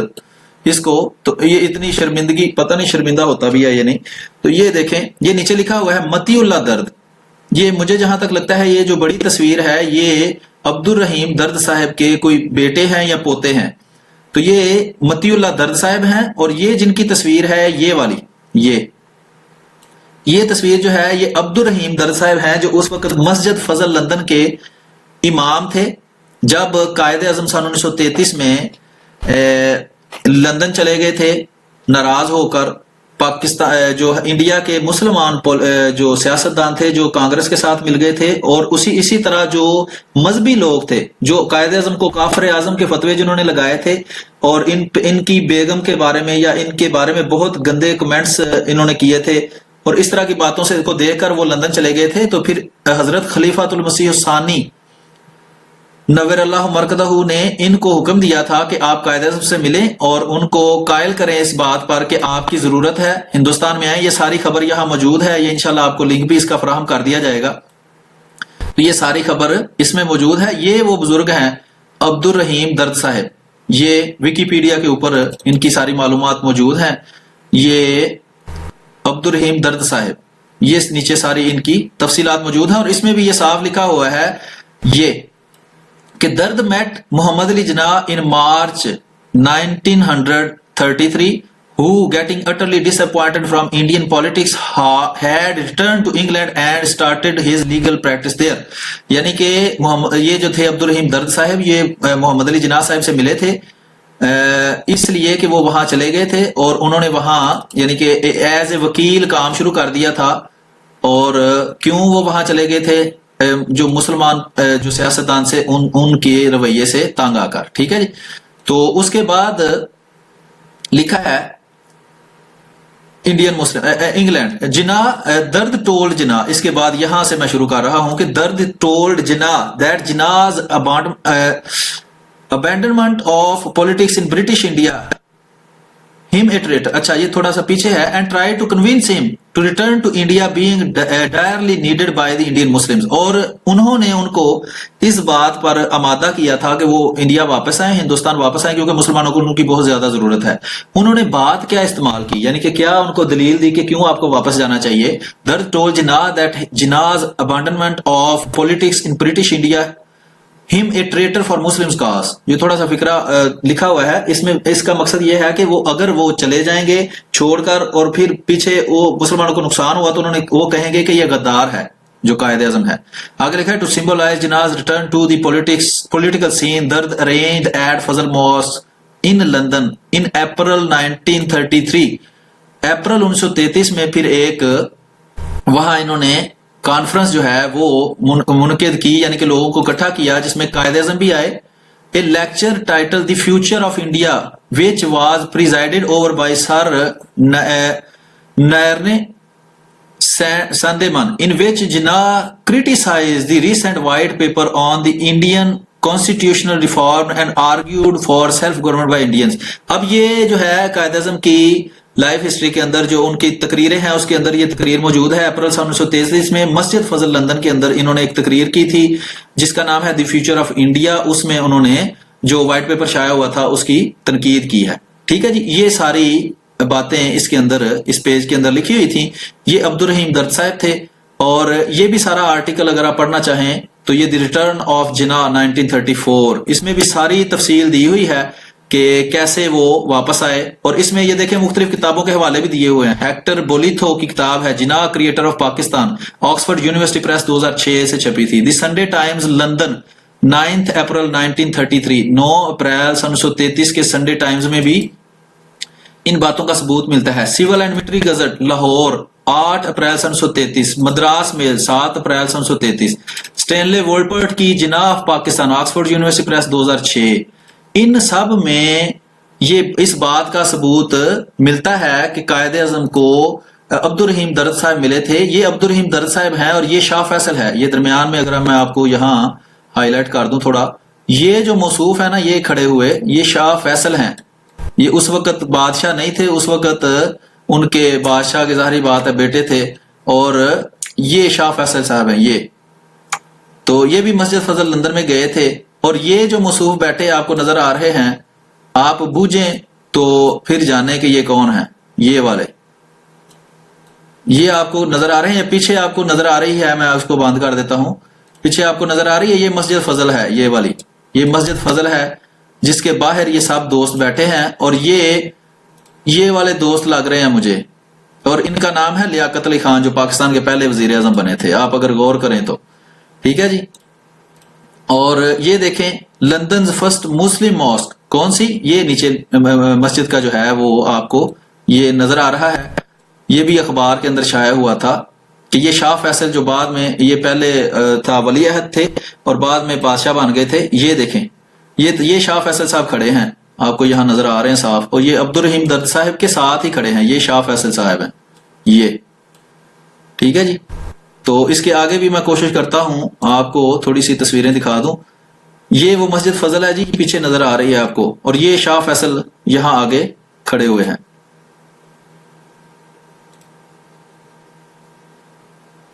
اس کو تو یہ اتنی شرمندگی، پتہ نہیں شرمندہ ہوتا بھی ہے یا نہیں. تو یہ دیکھیں یہ نیچے لکھا ہوا ہے متی اللہ درد. یہ مجھے جہاں تک لگتا ہے یہ جو بڑی تصویر ہے یہ عبد الرحیم درد صاحب کے کوئی بیٹے ہیں یا پوتے ہیں. تو یہ متی اللہ درد صاحب ہیں، اور یہ جن کی تصویر ہے یہ والی، یہ تصویر جو ہے یہ عبد الرحیم درد صاحب ہیں جو اس وقت مسجد فضل لندن کے امام تھے. جب قائد اعظم سن 1933 میں لندن چلے گئے تھے ناراض ہو کر، پاکستان جو انڈیا کے مسلمان جو سیاستدان تھے جو کانگریس کے ساتھ مل گئے تھے، اور اسی طرح جو مذہبی لوگ تھے جو قائد اعظم کو کافر اعظم کے فتوے جنہوں نے لگائے تھے، اور ان کی بیگم کے بارے میں یا ان کے بارے میں بہت گندے کمنٹس انہوں نے کیے تھے، اور اس طرح کی باتوں سے کو دیکھ کر وہ لندن چلے گئے تھے. تو پھر حضرت خلیفۃ المسیح الثانی نور اللہ مرکزہ نے ان کو حکم دیا تھا کہ آپ قائد اعظم سے ملیں اور ان کو قائل کریں اس بات پر کہ آپ کی ضرورت ہے، ہندوستان میں آئیں. یہ ساری خبر یہاں موجود ہے، یہ انشاءاللہ آپ کو لنک بھی اس کا فراہم کر دیا جائے گا. تو یہ ساری خبر اس میں موجود ہے. یہ وہ بزرگ ہیں عبد الرحیم درد صاحب، یہ ویکیپیڈیا کے اوپر ان کی ساری معلومات موجود ہیں. یہ عبد الرحیم درد صاحب، یہ نیچے ساری ان کی تفصیلات موجود ہیں، اور اس میں بھی یہ صاف لکھا ہوا ہے یہ کہ درد met Muhammad Ali Jinnah in March 1933, who getting utterly disappointed from Indian politics had returned to England and started his legal practice there. یعنی کہ یہ جو تھے عبد الرحیم درد صاحب، یہ محمد علی جناح صاحب سے ملے تھے اس لیے کہ وہ وہاں چلے گئے تھے، اور انہوں نے وہاں یعنی کہ ایز اے وکیل کام شروع کر دیا تھا. اور کیوں وہ وہاں چلے گئے تھے؟ جو مسلمان جو سیاستدان سے ان کے رویے سے تانگ آ کر. ٹھیک ہے جی. تو اس کے بعد لکھا ہے انڈین مسلم انگلینڈ جناح درد ٹولڈ جناح. اس کے بعد یہاں سے میں شروع کر رہا ہوں کہ درد ٹولڈ جناح دیٹ جناح's abandonment of politics in British India him a traitor. اچھا یہ تھوڑا سا پیچھے ہے. and tried to convince him to return to India being direly needed by the Indian Muslims. اور انہوں نے ان کو اس بات پر آمادہ کیا تھا کہ وہ انڈیا واپس آئیں، ہندوستان واپس آئیں، کیونکہ مسلمانوں کو ان کی بہت زیادہ ضرورت ہے. انہوں نے بات کیا استعمال کی، یعنی کہ کیا ان کو دلیل دی کہ کیوں آپ کو واپس جانا چاہیے. درد told Jinnah that Jinnah's abandonment of politics in British India him a traitor for Muslims cause. یہ تھوڑا سا فکرہ لکھا ہوا ہے اس میں. اس کا مقصد یہ ہے کہ وہ اگر وہ چلے جائیں گے چھوڑ کر اور پھر پیچھے وہ مسلمانوں کو نقصان ہوا تو انہوں نے وہ کہیں گے کہ یہ غدار ہے جو قائد اعظم ہے. آگے لکھا ہے to symbolize Jinnah's return to the political scene, Dard arranged at Fazal Mosque in London in April 1933. April 1933 میں پھر ایک وہاں انہوں نے کانفرنس جو ہے وہ منعقد کی، یعنی کہ لوگوں کو اکٹھا کیا جس میں قائد اعظم بھی آئے. A lecture titled the future of India which was presided over by sir Nairne Sandeman in which Jinnah criticized the recent white paper on the Indian constitutional reform and argued for self-government by Indians. اب یہ جو ہے قائد اعظم کی life history کے اندر جو ان کی تقریریں ہیں اس کے اندر یہ تقریر موجود ہے. اپریل 1933 میں مسجد فضل لندن کے اندر انہوں نے ایک تقریر کی تھی جس کا نام ہے دی فیوچر آف انڈیا. اس میں انہوں نے جو وائٹ پیپر شائع ہوا تھا اس کی تنقید کی ہے. ٹھیک ہے جی. یہ ساری باتیں اس کے اندر اس پیج کے اندر لکھی ہوئی تھیں. یہ عبد الرحیم درد صاحب تھے، اور یہ بھی سارا آرٹیکل اگر آپ پڑھنا چاہیں تو یہ دی ریٹرن آف جناح 1934، اس میں بھی ساری تفصیل دی ہوئی ہے کہ کیسے وہ واپس آئے. اور اس میں یہ دیکھیں مختلف کتابوں کے حوالے بھی دیے ہوئے ہیں. ہیکٹر بولیتھو کی کتاب ہے Jinnah creator of Pakistan, Oxford University Press 2006 سے چھپی تھی. The Sunday Times London 9 April 1933، 9 April 1933 کے سنڈے ٹائمز میں بھی ان باتوں کا ثبوت ملتا ہے. Civil and Military Gazette Lahore 8 April 1933، Madras Mail 7 April 1933، Stanley Wolpert کی Jinnah of Pakistan, Oxford University Press 2006. ان سب میں یہ اس بات کا ثبوت ملتا ہے کہ قائد اعظم کو عبد الرحیم درد صاحب ملے تھے. یہ عبد الرحیم درد صاحب ہیں اور یہ شاہ فیصل ہے. یہ درمیان میں اگر میں آپ کو یہاں ہائی لائٹ کر دوں تھوڑا، یہ جو موصوف ہے نا یہ کھڑے ہوئے یہ شاہ فیصل ہیں. یہ اس وقت بادشاہ نہیں تھے، اس وقت ان کے بادشاہ کی ظاہری بات ہے بیٹے تھے، اور یہ شاہ فیصل صاحب ہیں. یہ تو یہ بھی مسجد فضل لندن میں گئے تھے. اور یہ جو موصوف بیٹھے آپ کو نظر آ رہے ہیں، آپ بوجھیں تو پھر جانیں کہ یہ کون ہیں. یہ والے یہ آپ کو نظر آ رہے ہیں، پیچھے آپ کو نظر آ رہی ہے، میں اس کو بند کر دیتا ہوں. پیچھے آپ کو نظر آ رہی ہے یہ مسجد فضل ہے، یہ والی یہ مسجد فضل ہے جس کے باہر یہ سب دوست بیٹھے ہیں. اور یہ والے دوست لگ رہے ہیں مجھے، اور ان کا نام ہے لیاقت علی خان جو پاکستان کے پہلے وزیر اعظم بنے تھے. آپ اگر غور کریں تو ٹھیک ہے جی. اور یہ دیکھیں لندن فرسٹ مسلم ماسک کون سی، یہ نیچے مسجد کا جو ہے وہ آپ کو یہ نظر آ رہا ہے. یہ بھی اخبار کے اندر شائع ہوا تھا کہ یہ شاہ فیصل جو بعد میں یہ پہلے تھا ولی عہد تھے اور بعد میں بادشاہ بن گئے تھے. یہ دیکھیں یہ شاہ فیصل صاحب کھڑے ہیں، آپ کو یہاں نظر آ رہے ہیں صاف، اور یہ عبد الرحیم درد صاحب کے ساتھ ہی کھڑے ہیں، یہ شاہ فیصل صاحب ہیں یہ. ٹھیک ہے جی. تو اس کے آگے بھی میں کوشش کرتا ہوں آپ کو تھوڑی سی تصویریں دکھا دوں. یہ وہ مسجد فضل ہے جی، پیچھے نظر آ رہی ہے آپ کو، اور یہ شاہ فیصل یہاں آگے کھڑے ہوئے ہیں.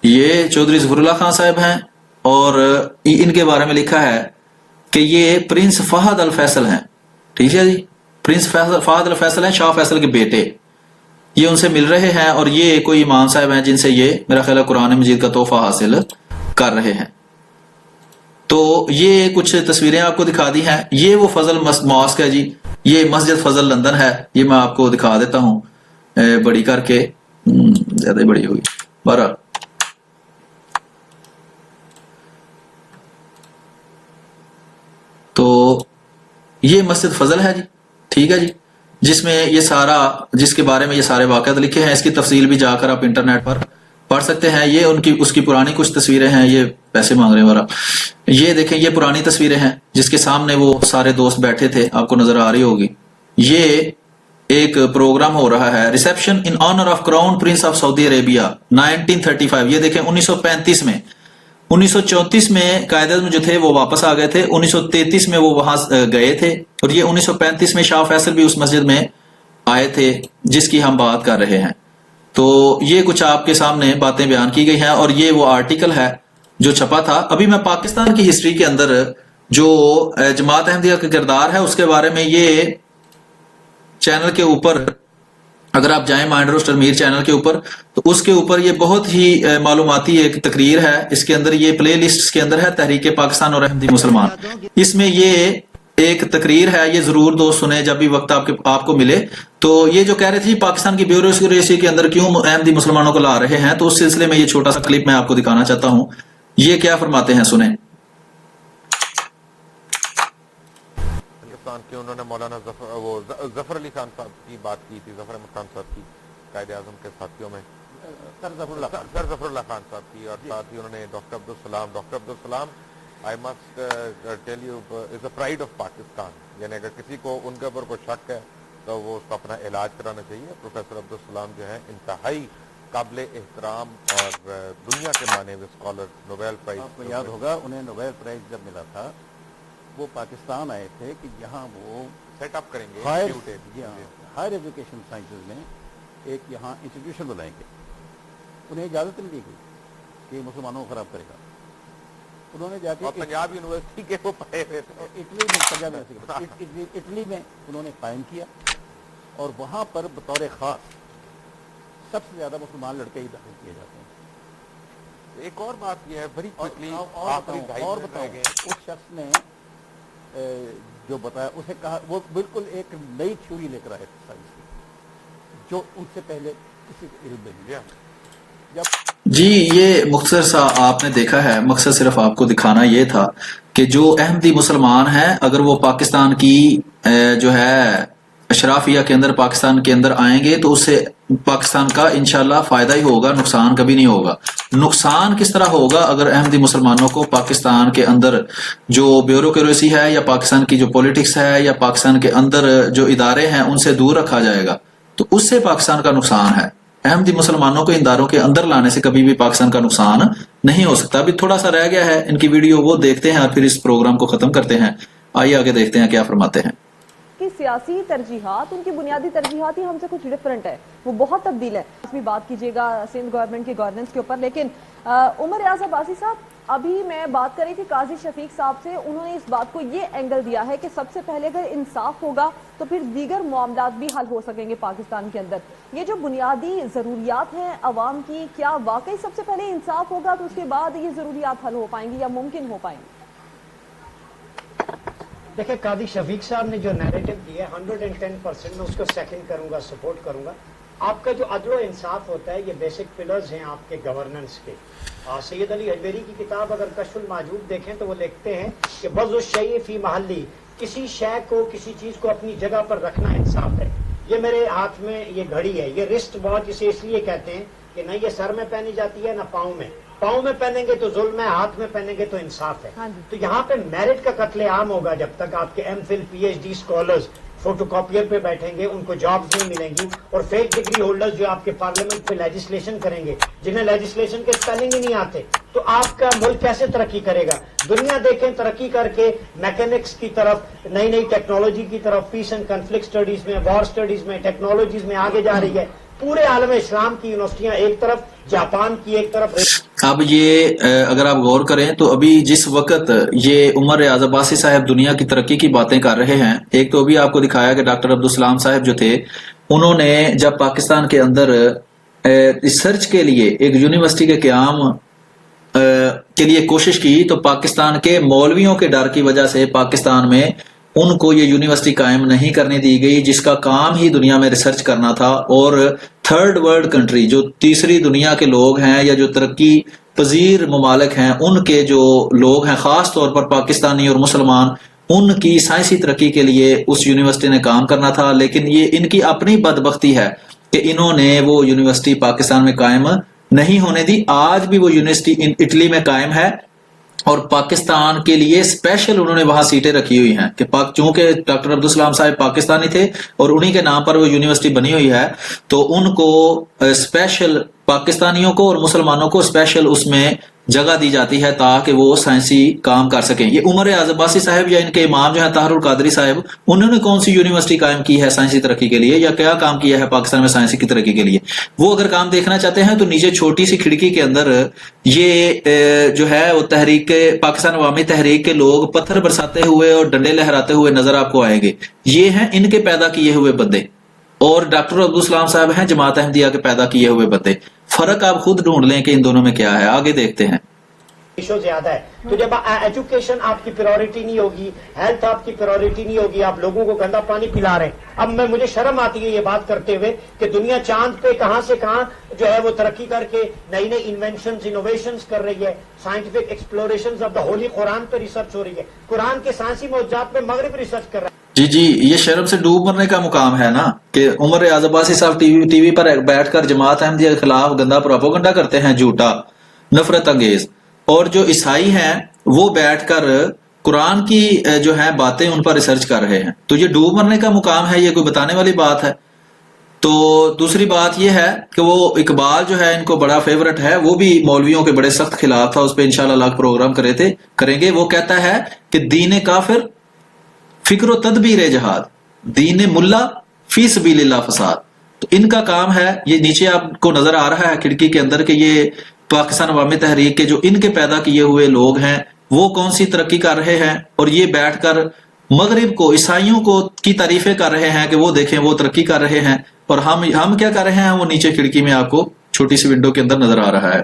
یہ چودھری ظفر اللہ خان صاحب ہیں، اور ان کے بارے میں لکھا ہے کہ یہ پرنس فہد الفیصل ہیں. ٹھیک ہے جی، پرنس فہد الفیصل ہیں، شاہ فیصل کے بیٹے. یہ ان سے مل رہے ہیں، اور یہ کوئی امام صاحب ہیں جن سے یہ میرا خیال ہے قرآن مجید کا تحفہ حاصل کر رہے ہیں. تو یہ کچھ تصویریں آپ کو دکھا دی ہیں. یہ وہ فضل ماسک ہے جی، یہ مسجد فضل لندن ہے. یہ میں آپ کو دکھا دیتا ہوں بڑی کر کے، زیادہ بڑی ہوئی بارہ. تو یہ مسجد فضل ہے جی. ٹھیک ہے جی، جس میں یہ سارا، جس کے بارے میں یہ سارے واقعات لکھے ہیں. اس کی تفصیل بھی جا کر آپ انٹرنیٹ پر پڑھ سکتے ہیں. یہ اس کی پرانی کچھ تصویریں ہیں. یہ پیسے مانگ رہے ہیں ہمارا. یہ دیکھیں یہ پرانی تصویریں ہیں جس کے سامنے وہ سارے دوست بیٹھے تھے، آپ کو نظر آ رہی ہوگی. یہ ایک پروگرام ہو رہا ہے، reception in owner of crown prince of Saudi Arabia 1935. یہ دیکھیں 1935 میں، 1934 میں قائد اعظم جو تھے وہ واپس آ گئے تھے، 1933 میں وہ وہاں گئے تھے، اور یہ 1935 میں شاہ فیصل بھی اس مسجد میں آئے تھے جس کی ہم بات کر رہے ہیں. تو یہ کچھ آپ کے سامنے باتیں بیان کی گئی ہیں، اور یہ وہ آرٹیکل ہے جو چھپا تھا. ابھی میں پاکستان کی ہسٹری کے اندر جو جماعت احمدیہ کا کردار ہے اس کے بارے میں یہ چینل کے اوپر اگر آپ جائیں مائنڈ روسٹر میر چینل کے اوپر، تو اس کے اوپر یہ بہت ہی معلوماتی ایک تقریر ہے. اس کے اندر یہ پلے لسٹ کے اندر ہے تحریک پاکستان اور احمدی مسلمان. اس میں یہ ایک تقریر ہے، یہ ضرور دوست سنیں جب بھی وقت آپ کو ملے. تو یہ جو کہہ رہے تھے پاکستان کی بیوروکریسی کے اندر کیوں احمدی مسلمانوں کو لا رہے ہیں، تو اس سلسلے میں یہ چھوٹا سا کلپ میں آپ کو دکھانا چاہتا ہوں. یہ کیا فرماتے ہیں، سنیں. کہ انہوں نے مولانا ظفر علی خان صاحب کی بات کی تھی، ظفر احمد خان صاحب کی، قائد اعظم کے ساتھیوں میں سر ظفر اللہ خان صاحب کی، اور ساتھ ہی انہوں نے doctor Abdus Salam I must tell you is a pride of Pakistan. یعنی اگر کسی کو ان کے اوپر کوئی شک ہے تو وہ اس کو اپنا علاج کرانا چاہیے. پروفیسر عبدالسلام جو ہے انتہائی قابل احترام اور دنیا کے مانے ہوئے اسکالر، نوبیل پرائز. آپ کو یاد ہوگا انہیں نوبیل پرائز جب ملا تھا وہ پاکستان آئے تھے کہ یہاں وہ سیٹ اپ کریں گے ہائر ایجوکیشن سائنسز میں ایک یہاں انسٹیٹیوشن بنائیں گے. انہیں اجازت نہیں دی گئی کہ مسلمانوں کو خراب کرے گا. انہوں نے جا کے پنجاب یونیورسٹی کے وہ پائے ہوئے تھے اٹلی میں انہوں نے قائم کیا، اور وہاں پر بطور خاص سب سے زیادہ مسلمان لڑکے ہی داخل کیے جاتے ہیں. ایک اور بات یہ ہے بڑی اور بتاؤں اس شخص نے جو بتایا، اسے کہا وہ بالکل ایک نئی تھیوری لے کر آئے تھے سائنس کی جو ان سے پہلے کسی کو علم نہیں ہے. جی یہ مختصر سا آپ نے دیکھا ہے، مقصد صرف آپ کو دکھانا یہ تھا کہ جو احمدی مسلمان ہیں اگر وہ پاکستان کی جو ہے اشرافیہ کے اندر پاکستان کے اندر آئیں گے تو اس سے پاکستان کا انشاءاللہ فائدہ ہی ہوگا، نقصان کبھی نہیں ہوگا. نقصان کس طرح ہوگا اگر احمدی مسلمانوں کو پاکستان کے اندر جو بیوروکریسی ہے یا پاکستان کی جو پولیٹکس ہے یا پاکستان کے اندر جو ادارے ہیں ان سے دور رکھا جائے گا، تو اس سے پاکستان کا نقصان ہے. احمدی مسلمانوں کو اداروں کے اندر لانے سے کبھی بھی پاکستان کا نقصان نہیں ہو سکتا. ابھی تھوڑا سا رہ گیا ہے ان کی ویڈیو، وہ دیکھتے ہیں اور پھر اس پروگرام کو ختم کرتے ہیں. آئیے آگے دیکھتے ہیں کیا فرماتے ہیں. کی سیاسی ترجیحات، ان کی بنیادی ترجیحات ہی ہم سے کچھ ڈفرنٹ ہے، وہ بہت تبدیل ہے. اس بھی بات کیجیے گا سندھ گورنمنٹ کی گورننس کے اوپر. لیکن عمر ریاض عباسی صاحب، ابھی میں بات کریں کہ قاضی شفیق صاحب سے، انہوں نے اس بات کو یہ اینگل دیا ہے کہ سب سے پہلے اگر انصاف ہوگا تو پھر دیگر معاملات بھی حل ہو سکیں گے پاکستان کے اندر. یہ جو بنیادی ضروریات ہیں عوام کی، کیا واقعی سب سے پہلے انصاف ہوگا تو اس کے بعد یہ ضروریات حل ہو پائیں گی یا ممکن ہو پائیں گی؟ دیکھیں قاضی شفیق صاحب نے جو نیریٹو دیا ہے 110% میں اس کو سیکنڈ کروں گا، سپورٹ کروں گا. آپ کا جو عدل و انصاف ہوتا ہے یہ بیسک پلرز ہیں آپ کے گورننس کے. سید علی حجویری کی کتاب اگر کشف المعجوب دیکھیں تو وہ لکھتے ہیں کہ بضع الشیء فی محلی، کسی شے کو کسی چیز کو اپنی جگہ پر رکھنا انصاف ہے. یہ میرے ہاتھ میں یہ گھڑی ہے، یہ رسٹ واچ اسے اس لیے کہتے ہیں کہ نہ یہ سر میں پہنی جاتی ہے نہ پاؤں میں. پاؤں میں پہنیں گے تو ظلم ہے، ہاتھ میں پہنیں گے تو انصاف ہے. تو یہاں پہ میرٹ کا قتل عام ہوگا جب تک آپ کے M Phil P H D scholars photocopier پہ بیٹھیں گے، ان کو جابز نہیں ملیں گی، اور فیک ڈگری ہولڈرز جو آپ کے پارلیمنٹ پہ لیجسلیشن کریں گے جنہیں لیجسلیشن کے اسپیلنگ ہی نہیں آتے، تو آپ کا ملک کیسے ترقی کرے گا؟ دنیا دیکھیں ترقی کر کے میکینکس کی طرف، نئی نئی ٹیکنالوجی کی طرف، پیس اینڈ کنفلکٹ اسٹڈیز میں، وار اسٹڈیز میں، ٹیکنالوجیز میں آگے جا رہی ہے. پورے عالم اسلام کی یونیورسٹیاں ایک طرف، جاپان کی ایک طرف. اب یہ اگر آپ غور کریں تو ابھی جس وقت یہ عمر ریاض عباسی صاحب دنیا کی ترقی کی باتیں کر رہے ہیں، ایک تو ابھی آپ کو دکھایا کہ ڈاکٹر عبدالسلام صاحب جو تھے انہوں نے جب پاکستان کے اندر ریسرچ کے لیے ایک یونیورسٹی کے قیام کے لیے کوشش کی تو پاکستان کے مولویوں کے ڈر کی وجہ سے پاکستان میں ان کو یہ یونیورسٹی قائم نہیں کرنے دی گئی، جس کا کام ہی دنیا میں ریسرچ کرنا تھا. اور تھرڈ ورلڈ کنٹری، جو تیسری دنیا کے لوگ ہیں یا جو ترقی پذیر ممالک ہیں، ان کے جو لوگ ہیں خاص طور پر پاکستانی اور مسلمان، ان کی سائنسی ترقی کے لیے اس یونیورسٹی نے کام کرنا تھا. لیکن یہ ان کی اپنی بدبختی ہے کہ انہوں نے وہ یونیورسٹی پاکستان میں قائم نہیں ہونے دی. آج بھی وہ یونیورسٹی اٹلی میں قائم ہے اور پاکستان کے لیے اسپیشل انہوں نے وہاں سیٹیں رکھی ہوئی ہیں کہ چونکہ ڈاکٹر عبدالسلام صاحب پاکستانی تھے اور انہی کے نام پر وہ یونیورسٹی بنی ہوئی ہے، تو ان کو اسپیشل پاکستانیوں کو اور مسلمانوں کو اسپیشل اس میں جگہ دی جاتی ہے تاکہ وہ سائنسی کام کر سکیں. یہ عمر ریاض عباسی صاحب یا ان کے امام جو ہیں طاہر القادری صاحب، انہوں نے کون سی یونیورسٹی قائم کی ہے سائنسی ترقی کے لیے، یا کیا کام کیا ہے پاکستان میں سائنسی کی ترقی کے لیے؟ وہ اگر کام دیکھنا چاہتے ہیں تو نیچے چھوٹی سی کھڑکی کے اندر یہ جو ہے وہ تحریک پاکستان عوامی تحریک کے لوگ پتھر برساتے ہوئے اور ڈنڈے لہراتے ہوئے نظر آپ کو آئیں گے. یہ ہیں ان کے پیدا کیے ہوئے بندے، اور ڈاکٹر عبدالسلام صاحب ہیں جماعت احمدیہ کے پیدا کیے ہوئے بندے. فرق آپ خود ڈھونڈ لیں کہ ان دونوں میں کیا ہے. آگے دیکھتے ہیں. ایشو زیادہ ہے. تو جب ایجوکیشن آپ کی پریورٹی نہیں ہوگی، ہیلتھ آپ کی پریورٹی نہیں ہوگی، آپ لوگوں کو گندا پانی پلا رہے ہیں. اب مجھے شرم آتی ہے یہ بات کرتے ہوئے کہ دنیا چاند پہ کہاں سے کہاں جو ہے وہ ترقی کر کے نئی نئی انوینشنز انوویشنز کر رہی ہے. سائنٹیفک ایکسپلوریشنز آف دا ہولی قرآن پہ ریسرچ ہو رہی ہے. قرآن کے سائنسی معجزات پہ مغرب ریسرچ کر رہا ہے. جی یہ شرم سے ڈوب مرنے کا مقام ہے نا کہ عمر ریاض عباسی صاحب ٹی وی پر بیٹھ کر جماعت احمدیہ کے خلاف گندا پروپیگنڈا کرتے ہیں، جھوٹا، نفرت انگیز. اور جو عیسائی ہیں وہ بیٹھ کر قرآن کی جو ہے باتیں ان پر ریسرچ کر رہے ہیں. تو یہ ڈوب مرنے کا مقام ہے، یہ کوئی بتانے والی بات ہے؟ تو دوسری بات یہ ہے کہ وہ اقبال جو ہے ان کو بڑا فیورٹ ہے، وہ بھی مولویوں کے بڑے سخت خلاف تھا، اس پہ انشاءاللہ الگ پروگرام کریں گے. وہ کہتا ہے کہ دین کافر فکر و تدبیر جہاد، دین ملا فی سبیل اللہ فساد. تو ان کا کام ہے، یہ نیچے آپ کو نظر آ رہا ہے کھڑکی کے اندر کہ یہ پاکستان عوامی تحریک کے جو ان کے پیدا کیے ہوئے لوگ ہیں وہ کون سی ترقی کر رہے ہیں، اور یہ بیٹھ کر مغرب کو، عیسائیوں کو کی تعریفیں کر رہے ہیں کہ وہ دیکھیں وہ ترقی کر رہے ہیں. اور ہم کیا کر رہے ہیں؟ وہ نیچے کھڑکی میں آپ کو چھوٹی سی ونڈو کے اندر نظر آ رہا ہے.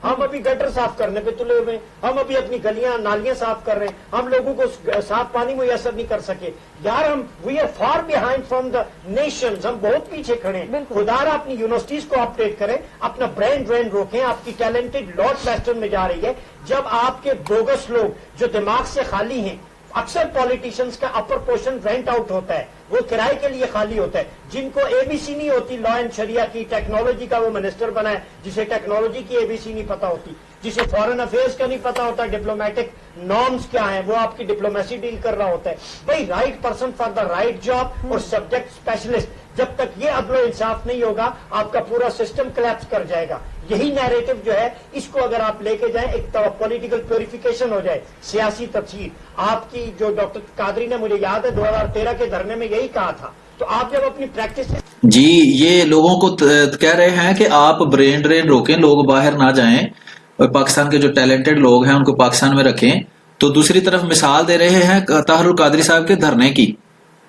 ہم ابھی گٹر صاف کرنے پہ تلے ہوئے، ہم ابھی اپنی گلیاں نالیاں صاف کر رہے ہیں، ہم لوگوں کو صاف پانی میسر نہیں کر سکے. یار we are far behind from the nations, ہم بہت پیچھے کھڑے ہیں. خدا را اپنی یونیورسٹیز کو اپڈیٹ کریں، اپنا برین ڈرین روکیں. آپ کی ٹیلنٹڈ لارڈ ویسٹرن میں جا رہی ہے. جب آپ کے بوگس لوگ جو دماغ سے خالی ہیں، اکثر پولیٹیشنز کا اپر پورشن رینٹ آؤٹ ہوتا ہے، وہ کرائے کے لیے خالی ہوتا ہے. جن کو اے بی سی نہیں ہوتی لا اینڈ شریعہ کی، ٹیکنالوجی کا وہ منسٹر بنا ہے جسے ٹیکنالوجی کی اے بی سی نہیں پتا ہوتی، جسے فارن افیئرز کا نہیں پتا ہوتا، ڈپلومیٹک نارمز کیا ہیں، وہ آپ کی ڈپلومیسی ڈیل کر رہا ہوتا ہے. بھائی right person for the right job اور سبجیکٹ اسپیشلسٹ. جب تک یہ عدل و انصاف نہیں ہوگا آپ کا پورا سسٹم کلیپس کر جائے گا. یہی نیریٹو جو ہے اس کو اگر آپ لے کے جائیں، ایک پولیٹیکل پیوریفیکیشن ہو جائے، سیاسی تفسیر. آپ کی جو ڈاکٹر قادری نے، مجھے یاد ہے 2013 کے دھرنے میں یہی کہا تھا. تو آپ جب اپنی پریکٹس جی یہ لوگوں کو کہہ رہے ہیں کہ آپ برین ڈرین روکیں، لوگ باہر نہ جائیں، پاکستان کے جو ٹیلنٹڈ لوگ ہیں ان کو پاکستان میں رکھیں. تو دوسری طرف مثال دے رہے ہیں طاہر القادری صاحب کے دھرنے کی.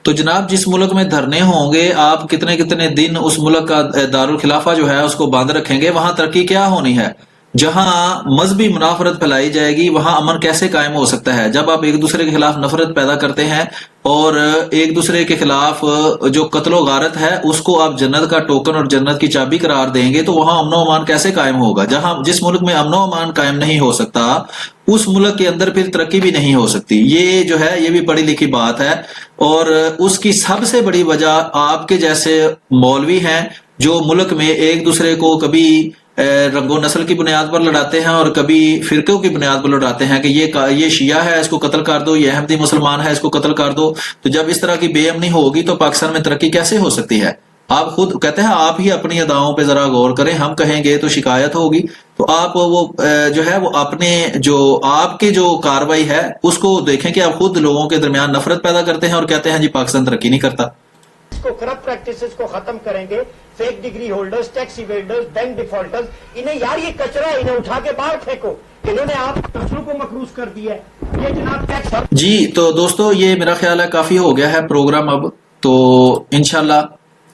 تو جناب جس ملک میں دھرنے ہوں گے آپ کتنے دن اس ملک کا دارالخلافہ جو ہے اس کو بند رکھیں گے، وہاں ترقی کیا ہونی ہے؟ جہاں مذہبی منافرت پھیلائی جائے گی وہاں امن کیسے قائم ہو سکتا ہے؟ جب آپ ایک دوسرے کے خلاف نفرت پیدا کرتے ہیں اور ایک دوسرے کے خلاف جو قتل و غارت ہے اس کو آپ جنت کا ٹوکن اور جنت کی چابی قرار دیں گے تو وہاں امن و امان کیسے قائم ہوگا؟ جس ملک میں امن و امان قائم نہیں ہو سکتا اس ملک کے اندر پھر ترقی بھی نہیں ہو سکتی. یہ جو ہے یہ بھی پڑھی لکھی بات ہے، اور اس کی سب سے بڑی وجہ آپ کے جیسے مولوی ہیں جو ملک میں ایک دوسرے کو کبھی رنگ و نسل کی بنیاد پر لڑاتے ہیں اور کبھی فرقوں کی بنیاد پر لڑاتے ہیں کہ یہ شیعہ ہے اس کو قتل کر دو، یہ احمدی مسلمان ہے اس کو قتل کر دو. تو جب اس طرح کی بے امنی ہوگی تو پاکستان میں ترقی کیسے ہو سکتی ہے؟ آپ خود کہتے ہیں آپ ہی اپنی اداؤں پہ ذرا غور کریں، ہم کہیں گے تو شکایت ہوگی. تو آپ وہ جو ہے وہ اپنے جو آپ کی جو کاروائی ہے اس کو دیکھیں کہ آپ خود لوگوں کے درمیان نفرت پیدا کرتے ہیں اور کہتے ہیں جی پاکستان ترقی نہیں کرتا. کو کرپٹ پریکٹسز کو ختم کریں گے، fake degree holders, tax evaders, bank defaulters, انہیں یار یہ کچرا ہے انہیں اٹھا کے باہر پھینکو. انہوں نے آپ دوسروں کو مقروض کر دیا ہے. یہ جناب ٹیکس جی تو دوستو یہ میرا خیال ہے کافی ہو گیا ہے پروگرام اب تو انشاءاللہ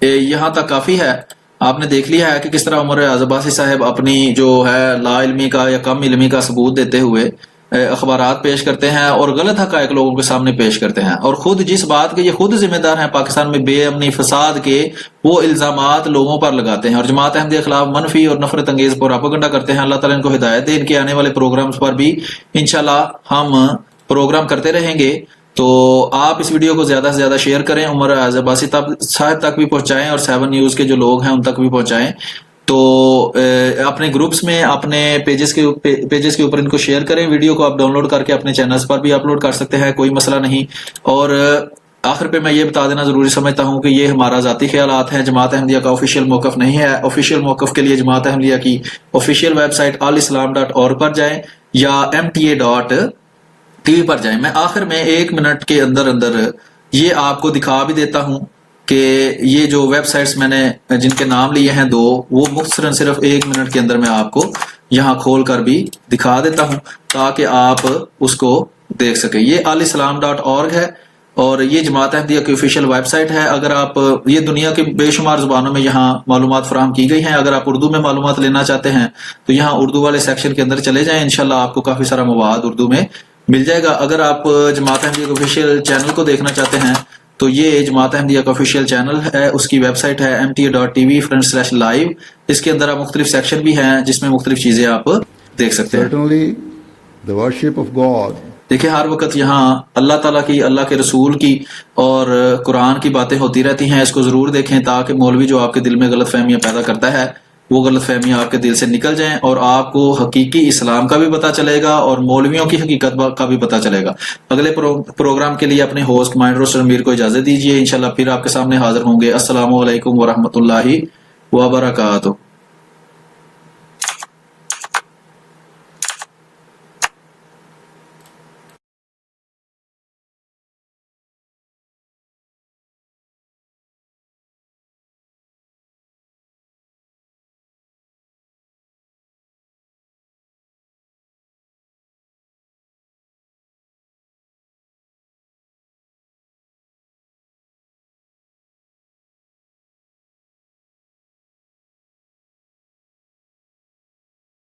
یہاں تک کافی ہے. آپ نے دیکھ لیا ہے کہ کس طرح عمر ریاض عباسی صاحب اپنی جو ہے لا علمی کا یا کم علمی کا ثبوت دیتے ہوئے اخبارات پیش کرتے ہیں اور غلط حقائق لوگوں کے سامنے پیش کرتے ہیں، اور خود جس بات کے یہ خود ذمہ دار ہیں پاکستان میں بے امنی فساد کے وہ الزامات لوگوں پر لگاتے ہیں اور جماعت احمدیہ کے خلاف منفی اور نفرت انگیز پروپیگنڈا کرتے ہیں. اللہ تعالیٰ ان کو ہدایت دے. ان کے آنے والے پروگرامز پر بھی انشاءاللہ ہم پروگرام کرتے رہیں گے. تو آپ اس ویڈیو کو زیادہ سے زیادہ شیئر کریں، عمر ریاض عباسی صاحب تک بھی پہنچائیں اور 7 نیوز کے جو لوگ ہیں ان تک بھی پہنچائیں. تو اپنے گروپس میں اپنے پیجز کے اوپر ان کو شیئر کریں. ویڈیو کو آپ ڈاؤن لوڈ کر کے اپنے چینلز پر بھی اپلوڈ کر سکتے ہیں، کوئی مسئلہ نہیں. اور آخر پہ میں یہ بتا دینا ضروری سمجھتا ہوں کہ یہ ہمارا ذاتی خیالات ہیں، جماعت احمدیہ کا آفیشیل موقف نہیں ہے. آفیشیل موقف کے لیے جماعت احمدیہ کی آفیشیل ویب سائٹ alislam.org پر جائیں یا mta.tv پر جائیں. میں آخر میں 1 منٹ کے اندر یہ آپ کو دکھا بھی دیتا ہوں کہ یہ جو ویب سائٹس میں نے جن کے نام لیے ہیں 2 وہ مختصراً صرف 1 منٹ کے اندر میں آپ کو یہاں کھول کر بھی دکھا دیتا ہوں تاکہ آپ اس کو دیکھ سکیں. یہ alislam.org ہے اور یہ جماعت احمدیہ کی آفیشیل ویب سائٹ ہے. اگر آپ یہ دنیا کے بے شمار زبانوں میں یہاں معلومات فراہم کی گئی ہیں. اگر آپ اردو میں معلومات لینا چاہتے ہیں تو یہاں اردو والے سیکشن کے اندر چلے جائیں، انشاءاللہ آپ کو کافی سارا مواد اردو میں مل جائے گا. اگر آپ جماعت احمدیہ کے آفیشیل چینل کو دیکھنا چاہتے ہیں تو یہ جماعت احمدیہ کا آفیشیل چینل ہے، اس کی ویب سائٹ ہے mta.tv/live. اس کے اندر آپ مختلف سیکشن بھی ہیں جس میں مختلف چیزیں آپ دیکھ سکتے ہیں. Certainly, the worship of God. دیکھیں ہر وقت یہاں اللہ تعالیٰ کی، اللہ کے رسول کی اور قرآن کی باتیں ہوتی رہتی ہیں. اس کو ضرور دیکھیں تاکہ مولوی جو آپ کے دل میں غلط فہمیاں پیدا کرتا ہے وہ غلط فہمیاں آپ کے دل سے نکل جائیں اور آپ کو حقیقی اسلام کا بھی پتہ چلے گا اور مولویوں کی حقیقت کا بھی پتہ چلے گا. اگلے پروگرام کے لیے اپنے ہوسٹ مائنڈ روسٹر امیر کو اجازت دیجیے. انشاءاللہ پھر آپ کے سامنے حاضر ہوں گے. السلام علیکم ورحمۃ اللہ وبرکاتہ.